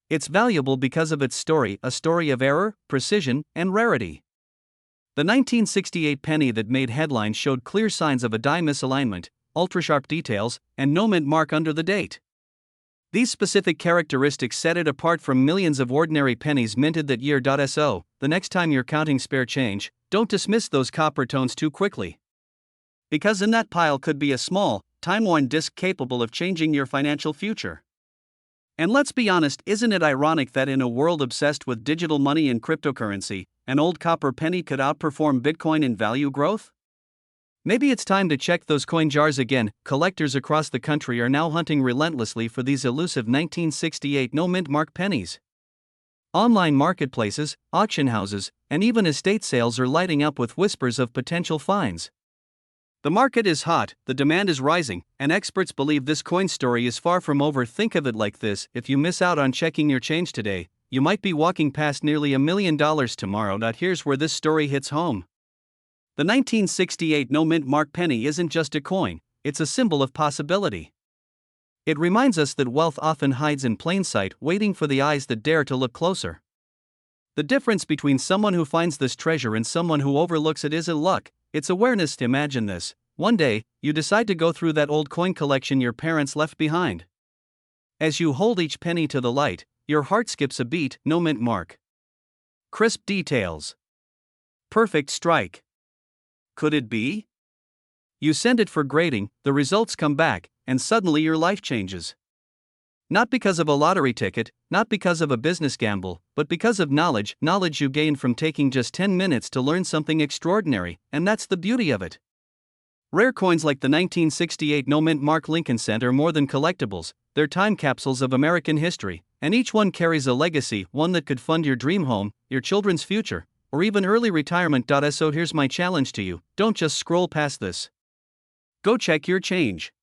It's valuable because of its story, a story of error, precision, and rarity. The 1968 penny that made headlines showed clear signs of a die misalignment, ultra-sharp details, and no mint mark under the date. These specific characteristics set it apart from millions of ordinary pennies minted that year. So, the next time you're counting spare change, don't dismiss those copper tones too quickly. Because in that pile could be a small, time-worn disc capable of changing your financial future. And let's be honest, isn't it ironic that in a world obsessed with digital money and cryptocurrency, an old copper penny could outperform Bitcoin in value growth? Maybe it's time to check those coin jars again. Collectors across the country are now hunting relentlessly for these elusive 1968 no-mint mark pennies. Online marketplaces, auction houses, and even estate sales are lighting up with whispers of potential finds. The market is hot, the demand is rising, and experts believe this coin story is far from over. Think of it like this: if you miss out on checking your change today, you might be walking past nearly $1 million tomorrow. Here's where this story hits home. The 1968 no-mint mark penny isn't just a coin, it's a symbol of possibility. It reminds us that wealth often hides in plain sight, waiting for the eyes that dare to look closer. The difference between someone who finds this treasure and someone who overlooks it isn't luck, it's awareness. Imagine this: one day, you decide to go through that old coin collection your parents left behind. As you hold each penny to the light, your heart skips a beat. No mint mark. Crisp details. Perfect strike. Could it be? You send it for grading, the results come back, and suddenly your life changes. Not because of a lottery ticket, not because of a business gamble, but because of knowledge you gained from taking just 10 minutes to learn something extraordinary, and that's the beauty of it. Rare coins like the 1968 no-mint mark Lincoln cent are more than collectibles, they're time capsules of American history, and each one carries a legacy, one that could fund your dream home, your children's future, or even early retirement. So here's my challenge to you: don't just scroll past this. Go check your change.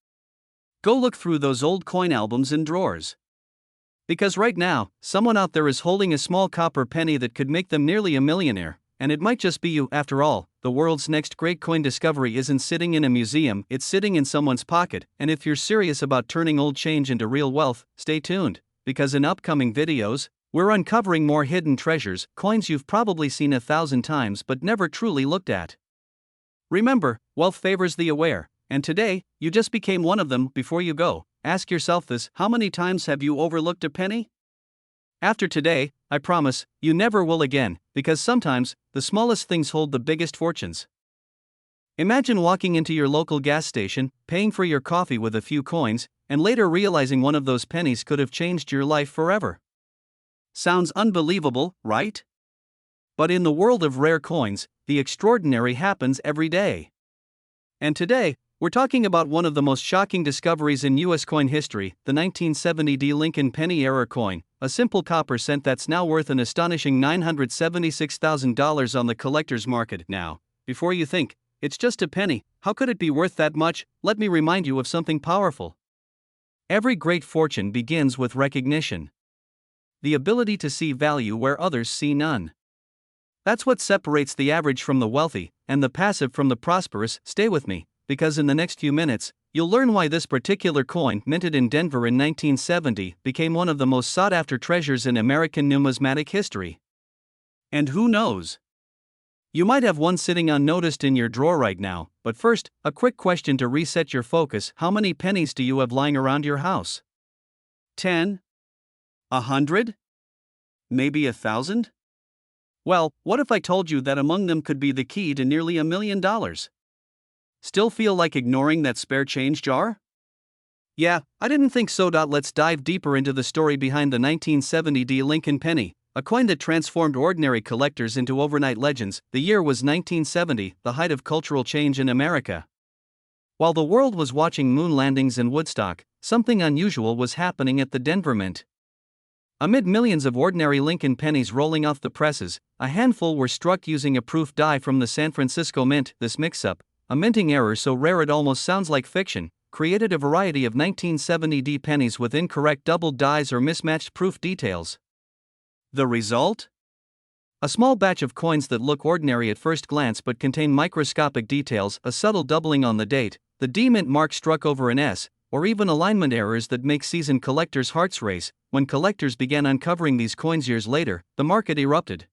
Go look through those old coin albums and drawers. Because right now, someone out there is holding a small copper penny that could make them nearly a millionaire, and it might just be you. After all, the world's next great coin discovery isn't sitting in a museum, it's sitting in someone's pocket. And if you're serious about turning old change into real wealth, stay tuned, because in upcoming videos, we're uncovering more hidden treasures, coins you've probably seen 1,000 times but never truly looked at. Remember, wealth favors the aware, and today, you just became one of them. Before you go, ask yourself this: how many times have you overlooked a penny? After today, I promise, you never will again, because sometimes, the smallest things hold the biggest fortunes. Imagine walking into your local gas station, paying for your coffee with a few coins, and later realizing one of those pennies could have changed your life forever. Sounds unbelievable, right? But in the world of rare coins, the extraordinary happens every day. And today, we're talking about one of the most shocking discoveries in U.S. coin history, the 1970 D. Lincoln penny error coin, a simple copper cent that's now worth an astonishing $976,000 on the collector's market. Now, before you think, it's just a penny, how could it be worth that much? Let me remind you of something powerful. Every great fortune begins with recognition. The ability to see value where others see none. That's what separates the average from the wealthy, and the passive from the prosperous. Stay with me, because in the next few minutes, you'll learn why this particular coin, minted in Denver in 1970, became one of the most sought-after treasures in American numismatic history. And who knows? You might have one sitting unnoticed in your drawer right now, but first, a quick question to reset your focus. How many pennies do you have lying around your house? 10? 100? Maybe 1,000? Well, what if I told you that among them could be the key to nearly $1 million? Still feel like ignoring that spare change jar? Yeah, I didn't think so. Let's dive deeper into the story behind the 1970 D. Lincoln penny, a coin that transformed ordinary collectors into overnight legends. The year was 1970, the height of cultural change in America. While the world was watching moon landings and Woodstock, something unusual was happening at the Denver Mint. Amid millions of ordinary Lincoln pennies rolling off the presses, a handful were struck using a proof die from the San Francisco Mint. This mix-up, a minting error so rare it almost sounds like fiction, created a variety of 1970 D pennies with incorrect doubled dies or mismatched proof details. The result? A small batch of coins that look ordinary at first glance but contain microscopic details, a subtle doubling on the date, the D mint mark struck over an S, or even alignment errors that make seasoned collectors' hearts race. When collectors began uncovering these coins years later, the market erupted.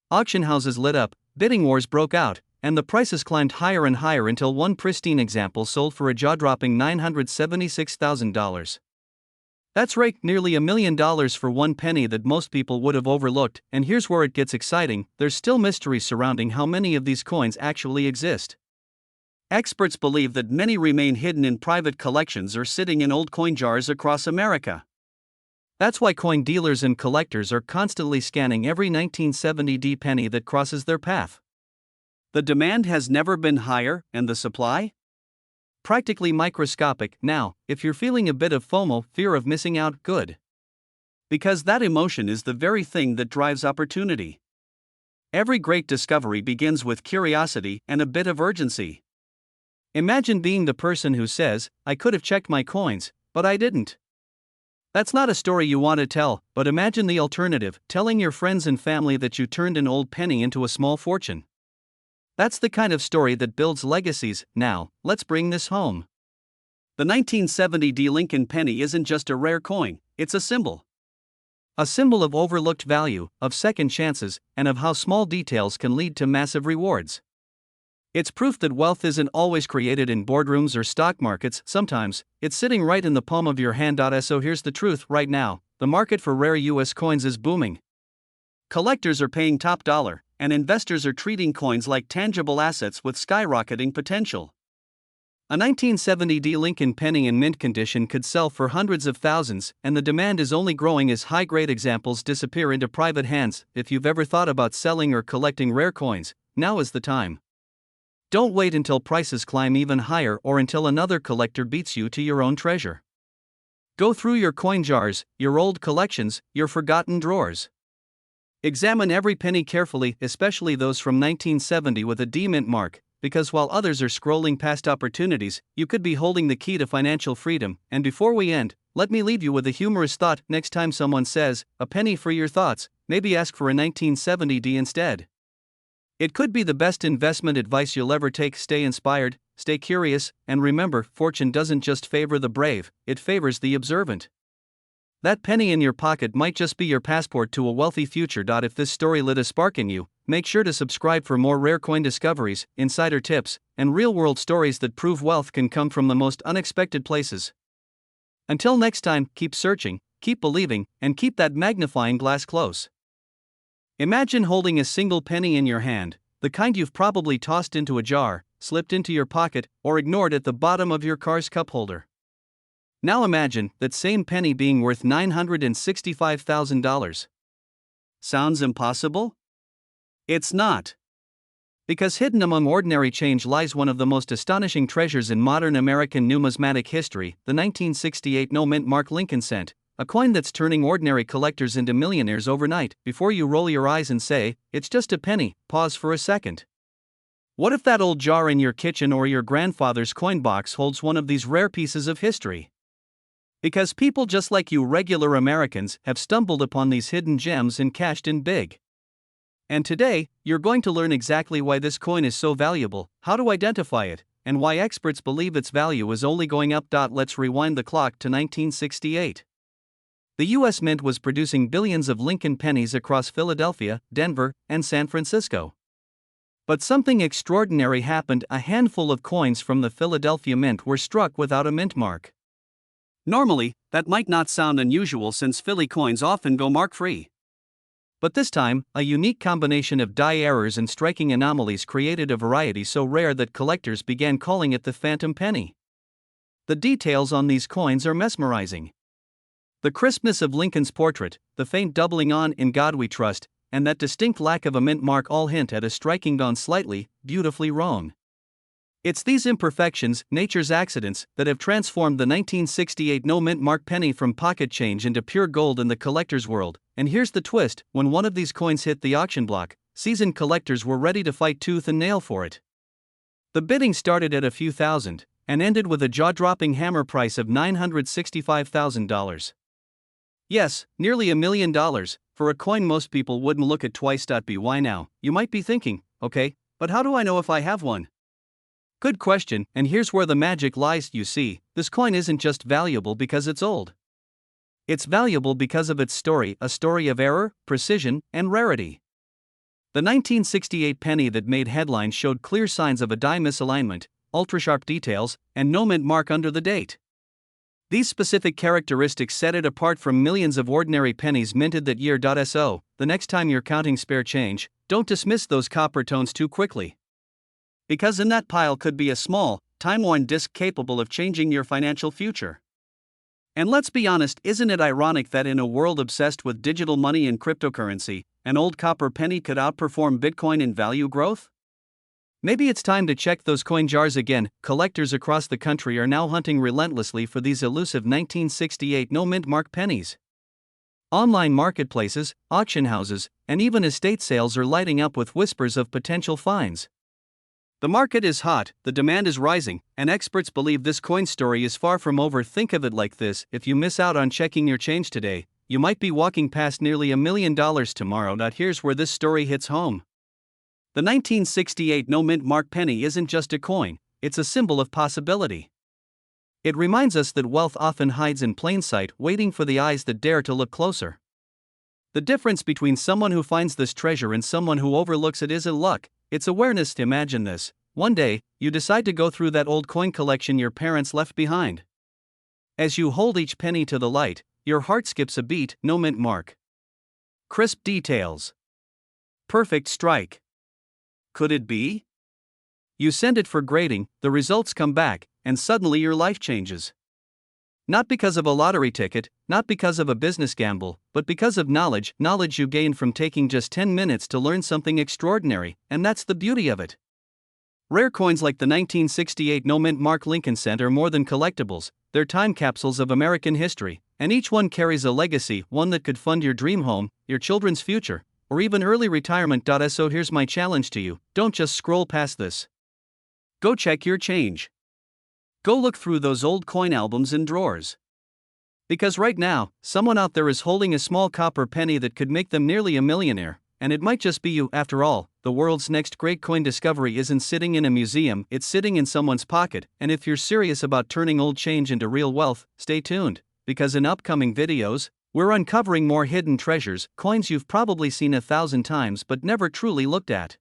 Auction houses lit up, bidding wars broke out, and the prices climbed higher and higher until one pristine example sold for a jaw-dropping $976,000. That's right, nearly $1 million for one penny that most people would have overlooked. And here's where it gets exciting: there's still mystery surrounding how many of these coins actually exist. Experts believe that many remain hidden in private collections or sitting in old coin jars across America. That's why coin dealers and collectors are constantly scanning every 1970 D penny that crosses their path. The demand has never been higher, and the supply? Practically microscopic. Now, if you're feeling a bit of FOMO, fear of missing out, good. Because that emotion is the very thing that drives opportunity. Every great discovery begins with curiosity and a bit of urgency. Imagine being the person who says, "I could have checked my coins, but I didn't." That's not a story you want to tell, but imagine the alternative: telling your friends and family that you turned an old penny into a small fortune. That's the kind of story that builds legacies. Now, let's bring this home. The 1970 D. Lincoln penny isn't just a rare coin, it's a symbol. A symbol of overlooked value, of second chances, and of how small details can lead to massive rewards. It's proof that wealth isn't always created in boardrooms or stock markets. Sometimes, it's sitting right in the palm of your hand. So here's the truth: right now, the market for rare US coins is booming. Collectors are paying top dollar, and investors are treating coins like tangible assets with skyrocketing potential. A 1970 D. Lincoln penny in mint condition could sell for hundreds of thousands, and the demand is only growing as high-grade examples disappear into private hands. If you've ever thought about selling or collecting rare coins, now is the time. Don't wait until prices climb even higher or until another collector beats you to your own treasure. Go through your coin jars, your old collections, your forgotten drawers. Examine every penny carefully, especially those from 1970 with a D mint mark, because while others are scrolling past opportunities, you could be holding the key to financial freedom. And before we end, let me leave you with a humorous thought: next time someone says, "A penny for your thoughts," maybe ask for a 1970 D instead. It could be the best investment advice you'll ever take. Stay inspired, stay curious, and remember, fortune doesn't just favor the brave, it favors the observant. That penny in your pocket might just be your passport to a wealthy future. If this story lit a spark in you, make sure to subscribe for more rare coin discoveries, insider tips, and real-world stories that prove wealth can come from the most unexpected places. Until next time, keep searching, keep believing, and keep that magnifying glass close. Imagine holding a single penny in your hand, the kind you've probably tossed into a jar, slipped into your pocket, or ignored at the bottom of your car's cup holder. Now imagine that same penny being worth $965,000. Sounds impossible? It's not. Because hidden among ordinary change lies one of the most astonishing treasures in modern American numismatic history, the 1968 no-mint mark Lincoln cent, a coin that's turning ordinary collectors into millionaires overnight. Before you roll your eyes and say, "It's just a penny," pause for a second. What if that old jar in your kitchen or your grandfather's coin box holds one of these rare pieces of history? Because people just like you regular Americans have stumbled upon these hidden gems and cashed in big. And today, you're going to learn exactly why this coin is so valuable, how to identify it, and why experts believe its value is only going up. Let's rewind the clock to 1968. The U.S. Mint was producing billions of Lincoln pennies across Philadelphia, Denver, and San Francisco. But something extraordinary happened. A handful of coins from the Philadelphia Mint were struck without a mint mark. Normally, that might not sound unusual since Philly coins often go mark-free. But this time, a unique combination of die errors and striking anomalies created a variety so rare that collectors began calling it the phantom penny. The details on these coins are mesmerizing. The crispness of Lincoln's portrait, the faint doubling on "In God We Trust," and that distinct lack of a mint mark all hint at a striking gone slightly, beautifully wrong. It's these imperfections, nature's accidents, that have transformed the 1968 no-mint mark penny from pocket change into pure gold in the collector's world. And here's the twist: when one of these coins hit the auction block, seasoned collectors were ready to fight tooth and nail for it. The bidding started at a few thousand, and ended with a jaw-dropping hammer price of $965,000. Yes, nearly $1 million, for a coin most people wouldn't look at twice. Why now, you might be thinking, okay, but how do I know if I have one? Good question, and here's where the magic lies. You see, this coin isn't just valuable because it's old. It's valuable because of its story, a story of error, precision, and rarity. The 1968 penny that made headlines showed clear signs of a die misalignment, ultra-sharp details, and no mint mark under the date. These specific characteristics set it apart from millions of ordinary pennies minted that year. So, the next time you're counting spare change, don't dismiss those copper tones too quickly. Because in that pile could be a small, time-worn disc capable of changing your financial future. And let's be honest, isn't it ironic that in a world obsessed with digital money and cryptocurrency, an old copper penny could outperform Bitcoin in value growth? Maybe it's time to check those coin jars again. Collectors across the country are now hunting relentlessly for these elusive 1968 no-mint mark pennies. Online marketplaces, auction houses, and even estate sales are lighting up with whispers of potential finds. The market is hot, the demand is rising, and experts believe this coin story is far from over. Think of it like this: if you miss out on checking your change today, you might be walking past nearly $1 million tomorrow. Here's where this story hits home. The 1968 no-mint mark penny isn't just a coin, it's a symbol of possibility. It reminds us that wealth often hides in plain sight, waiting for the eyes that dare to look closer. The difference between someone who finds this treasure and someone who overlooks it isn't luck, it's awareness. Imagine this: one day, you decide to go through that old coin collection your parents left behind. As you hold each penny to the light, your heart skips a beat. No mint mark. Crisp details. Perfect strike. Could it be? You send it for grading, the results come back, and suddenly your life changes. Not because of a lottery ticket, not because of a business gamble, but because of knowledge you gained from taking just 10 minutes to learn something extraordinary, and that's the beauty of it. Rare coins like the 1968 no-mint mark Lincoln cent are more than collectibles, they're time capsules of American history, and each one carries a legacy, one that could fund your dream home, your children's future, or even early retirement. So here's my challenge to you: don't just scroll past this. Go check your change. Go look through those old coin albums and drawers. Because right now, someone out there is holding a small copper penny that could make them nearly a millionaire, and it might just be you. After all, the world's next great coin discovery isn't sitting in a museum, it's sitting in someone's pocket. And if you're serious about turning old change into real wealth, stay tuned, because in upcoming videos, we're uncovering more hidden treasures, coins you've probably seen 1,000 times but never truly looked at.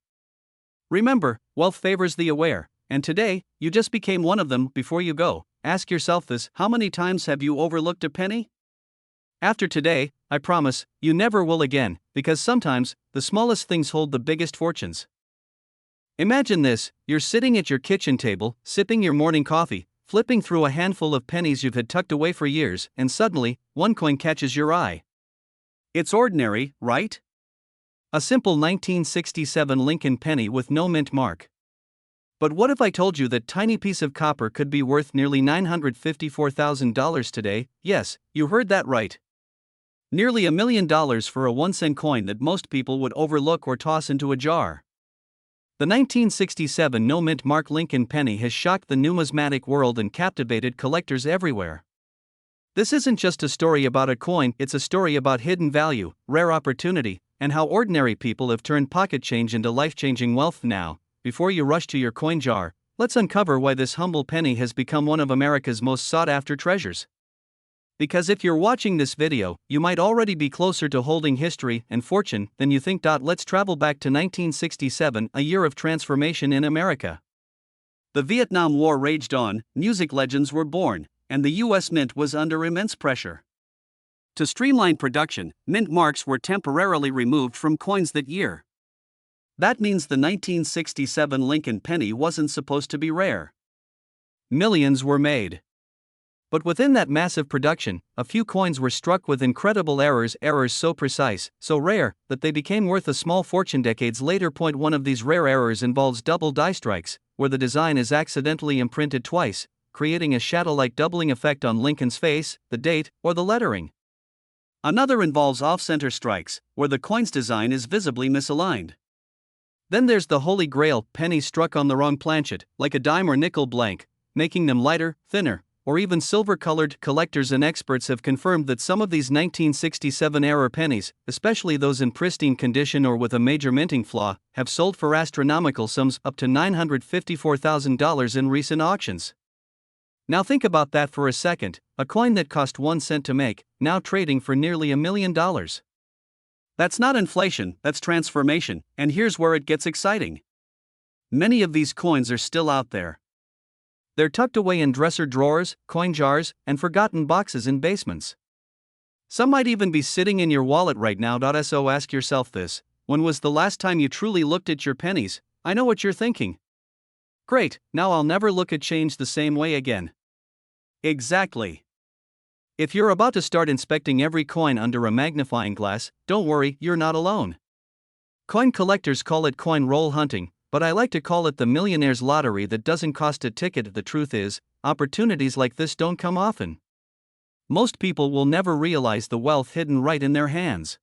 Remember, wealth favors the aware, and today, you just became one of them. Before you go, ask yourself this: how many times have you overlooked a penny? After today, I promise, you never will again, because sometimes, the smallest things hold the biggest fortunes. Imagine this: you're sitting at your kitchen table, sipping your morning coffee, flipping through a handful of pennies you've had tucked away for years, and suddenly, one coin catches your eye. It's ordinary, right? A simple 1967 Lincoln penny with no mint mark. But what if I told you that tiny piece of copper could be worth nearly $954,000 today? Yes, you heard that right. Nearly $1 million for a 1-cent coin that most people would overlook or toss into a jar. The 1967 no-mint mark Lincoln penny has shocked the numismatic world and captivated collectors everywhere. This isn't just a story about a coin, it's a story about hidden value, rare opportunity, and how ordinary people have turned pocket change into life-changing wealth. Now, before you rush to your coin jar, let's uncover why this humble penny has become one of America's most sought-after treasures. Because if you're watching this video, you might already be closer to holding history and fortune than you think. Let's travel back to 1967, a year of transformation in America. The Vietnam War raged on, music legends were born, and the U.S. Mint was under immense pressure. To streamline production, mint marks were temporarily removed from coins that year. That means the 1967 Lincoln penny wasn't supposed to be rare. Millions were made. But within that massive production, a few coins were struck with incredible errors so precise, so rare, that they became worth a small fortune decades later. One of these rare errors involves double die strikes, where the design is accidentally imprinted twice, creating a shadow-like doubling effect on Lincoln's face, the date, or the lettering. Another involves off-center strikes, where the coin's design is visibly misaligned. Then there's the holy grail, pennies struck on the wrong planchet, like a dime or nickel blank, making them lighter, thinner, or even silver-colored. Collectors and experts have confirmed that some of these 1967 error pennies, especially those in pristine condition or with a major minting flaw, have sold for astronomical sums, up to $954,000 in recent auctions. Now think about that for a second: a coin that cost 1 cent to make, now trading for nearly $1 million. That's not inflation, that's transformation, and here's where it gets exciting. Many of these coins are still out there. They're tucked away in dresser drawers, coin jars, and forgotten boxes in basements. Some might even be sitting in your wallet right now. So ask yourself this: when was the last time you truly looked at your pennies? I know what you're thinking. Great, now I'll never look at change the same way again. Exactly. If you're about to start inspecting every coin under a magnifying glass, don't worry, you're not alone. Coin collectors call it coin roll hunting, but I like to call it the millionaire's lottery that doesn't cost a ticket. The truth is, opportunities like this don't come often. Most people will never realize the wealth hidden right in their hands.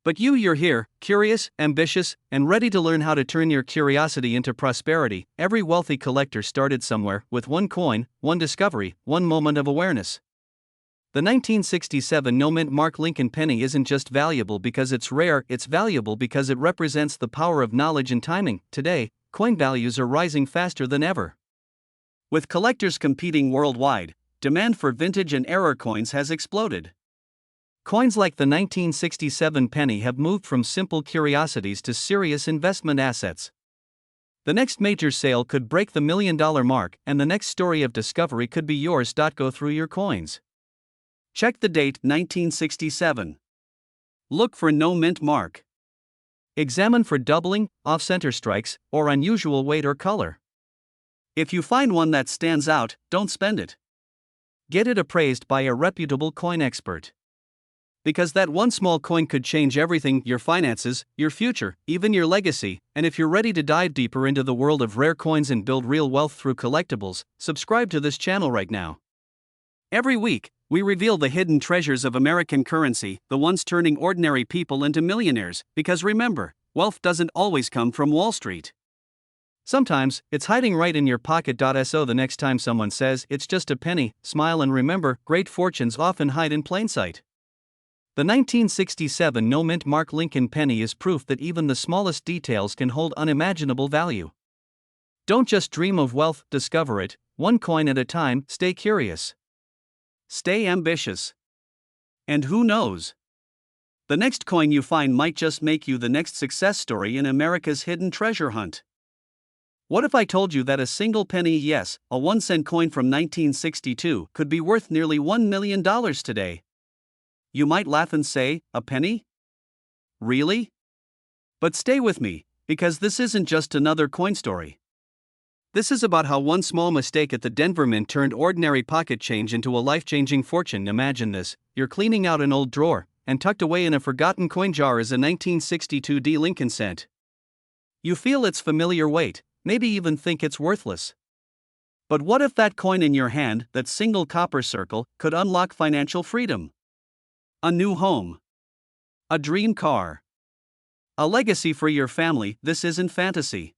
But you're here, curious, ambitious, and ready to learn how to turn your curiosity into prosperity. Every wealthy collector started somewhere, with one coin, one discovery, one moment of awareness. The 1967 no-mint mark Lincoln penny isn't just valuable because it's rare, it's valuable because it represents the power of knowledge and timing. Today, coin values are rising faster than ever. With collectors competing worldwide, demand for vintage and error coins has exploded. Coins like the 1967 penny have moved from simple curiosities to serious investment assets. The next major sale could break the $1 million mark, and the next story of discovery could be yours. Go through your coins. Check the date, 1967. Look for no mint mark. Examine for doubling, off-center strikes, or unusual weight or color. If you find one that stands out, don't spend it. Get it appraised by a reputable coin expert. Because that one small coin could change everything: your finances, your future, even your legacy. And if you're ready to dive deeper into the world of rare coins and build real wealth through collectibles, subscribe to this channel right now. Every week, we reveal the hidden treasures of American currency, the ones turning ordinary people into millionaires. Because remember, wealth doesn't always come from Wall Street. Sometimes, it's hiding right in your pocket. So the next time someone says it's just a penny, smile and remember, great fortunes often hide in plain sight. The 1967 no-mint mark Lincoln penny is proof that even the smallest details can hold unimaginable value. Don't just dream of wealth, discover it, one coin at a time. Stay curious. Stay ambitious. And who knows? The next coin you find might just make you the next success story in America's hidden treasure hunt. What if I told you that a single penny, yes, a 1-cent coin from 1962, could be worth nearly $1 million today? You might laugh and say, a penny? Really? But stay with me, because this isn't just another coin story. This is about how one small mistake at the Denver Mint turned ordinary pocket change into a life-changing fortune. Imagine this: you're cleaning out an old drawer, and tucked away in a forgotten coin jar is a 1962 D Lincoln cent. You feel its familiar weight, maybe even think it's worthless. But what if that coin in your hand, that single copper circle, could unlock financial freedom? A new home. A dream car. A legacy for your family. This isn't fantasy.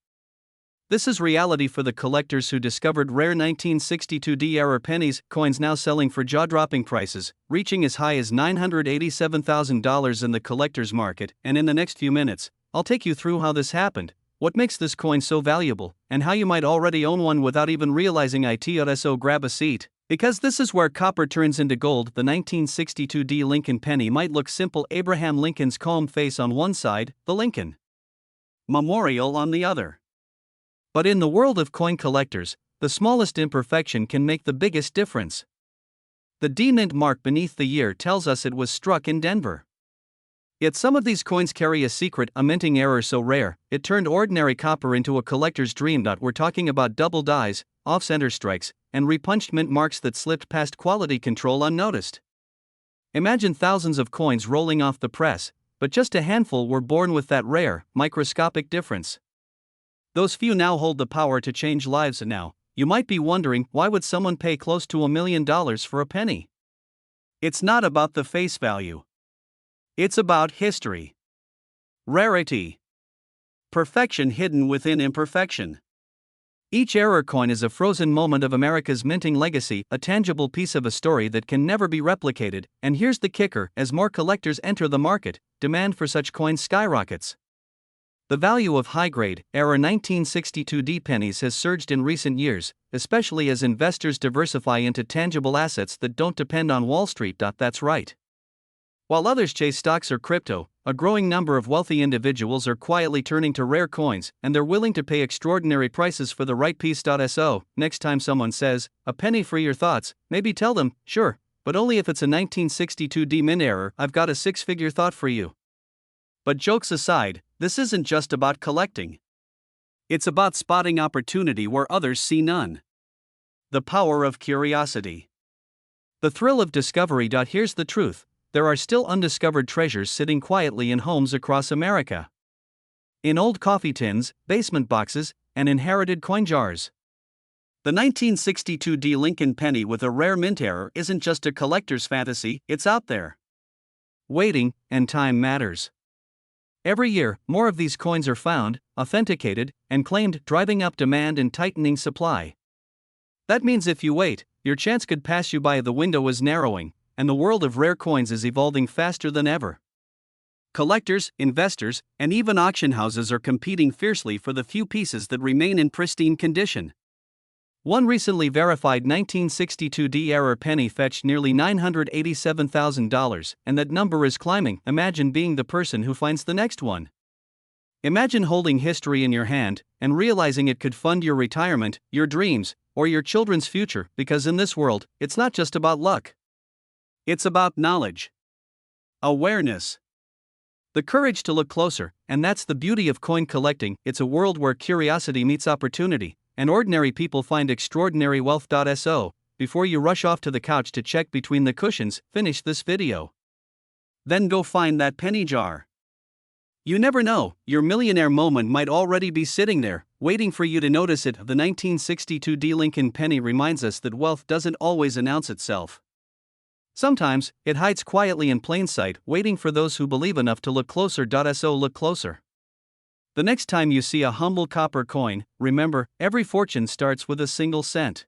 This is reality for the collectors who discovered rare 1962 D-era pennies, coins now selling for jaw-dropping prices, reaching as high as $987,000 in the collector's market. And in the next few minutes, I'll take you through how this happened, what makes this coin so valuable, and how you might already own one without even realizing it. So grab a seat, because this is where copper turns into gold. The 1962 D Lincoln penny might look simple: Abraham Lincoln's calm face on one side, the Lincoln Memorial on the other. But in the world of coin collectors, the smallest imperfection can make the biggest difference. The D Mint mark beneath the year tells us it was struck in Denver. Yet some of these coins carry a secret: a minting error so rare, it turned ordinary copper into a collector's dream. We're talking about double dies, off-center strikes, and repunched mint marks that slipped past quality control unnoticed. Imagine thousands of coins rolling off the press, but just a handful were born with that rare, microscopic difference. Those few now hold the power to change lives. Now, you might be wondering, why would someone pay close to $1 million for a penny? It's not about the face value. It's about history. Rarity. Perfection hidden within imperfection. Each error coin is a frozen moment of America's minting legacy, a tangible piece of a story that can never be replicated. And here's the kicker: as more collectors enter the market, demand for such coins skyrockets. The value of high-grade, era 1962 D pennies has surged in recent years, especially as investors diversify into tangible assets that don't depend on Wall Street. That's right. While others chase stocks or crypto, a growing number of wealthy individuals are quietly turning to rare coins, and they're willing to pay extraordinary prices for the right piece. So, next time someone says, a penny for your thoughts, maybe tell them, sure, but only if it's a 1962 D Mint error. I've got a six-figure thought for you. But jokes aside, this isn't just about collecting. It's about spotting opportunity where others see none. The power of curiosity. The thrill of discovery. Here's the truth: there are still undiscovered treasures sitting quietly in homes across America. In old coffee tins, basement boxes, and inherited coin jars. The 1962 D Lincoln penny with a rare mint error isn't just a collector's fantasy, it's out there. Waiting, and time matters. Every year, more of these coins are found, authenticated, and claimed, driving up demand and tightening supply. That means if you wait, your chance could pass you by. The window is narrowing, and the world of rare coins is evolving faster than ever. Collectors, investors, and even auction houses are competing fiercely for the few pieces that remain in pristine condition. One recently verified 1962 D-era penny fetched nearly $987,000, and that number is climbing. Imagine being the person who finds the next one. Imagine holding history in your hand and realizing it could fund your retirement, your dreams, or your children's future, because in this world, it's not just about luck. It's about knowledge, awareness, the courage to look closer. And that's the beauty of coin collecting. It's a world where curiosity meets opportunity, and ordinary people find extraordinary wealth. So, before you rush off to the couch to check between the cushions, finish this video. Then go find that penny jar. You never know, your millionaire moment might already be sitting there, waiting for you to notice it. The 1962 D Lincoln penny reminds us that wealth doesn't always announce itself. Sometimes, it hides quietly in plain sight, waiting for those who believe enough to look closer. So look closer. The next time you see a humble copper coin, remember, every fortune starts with a single cent.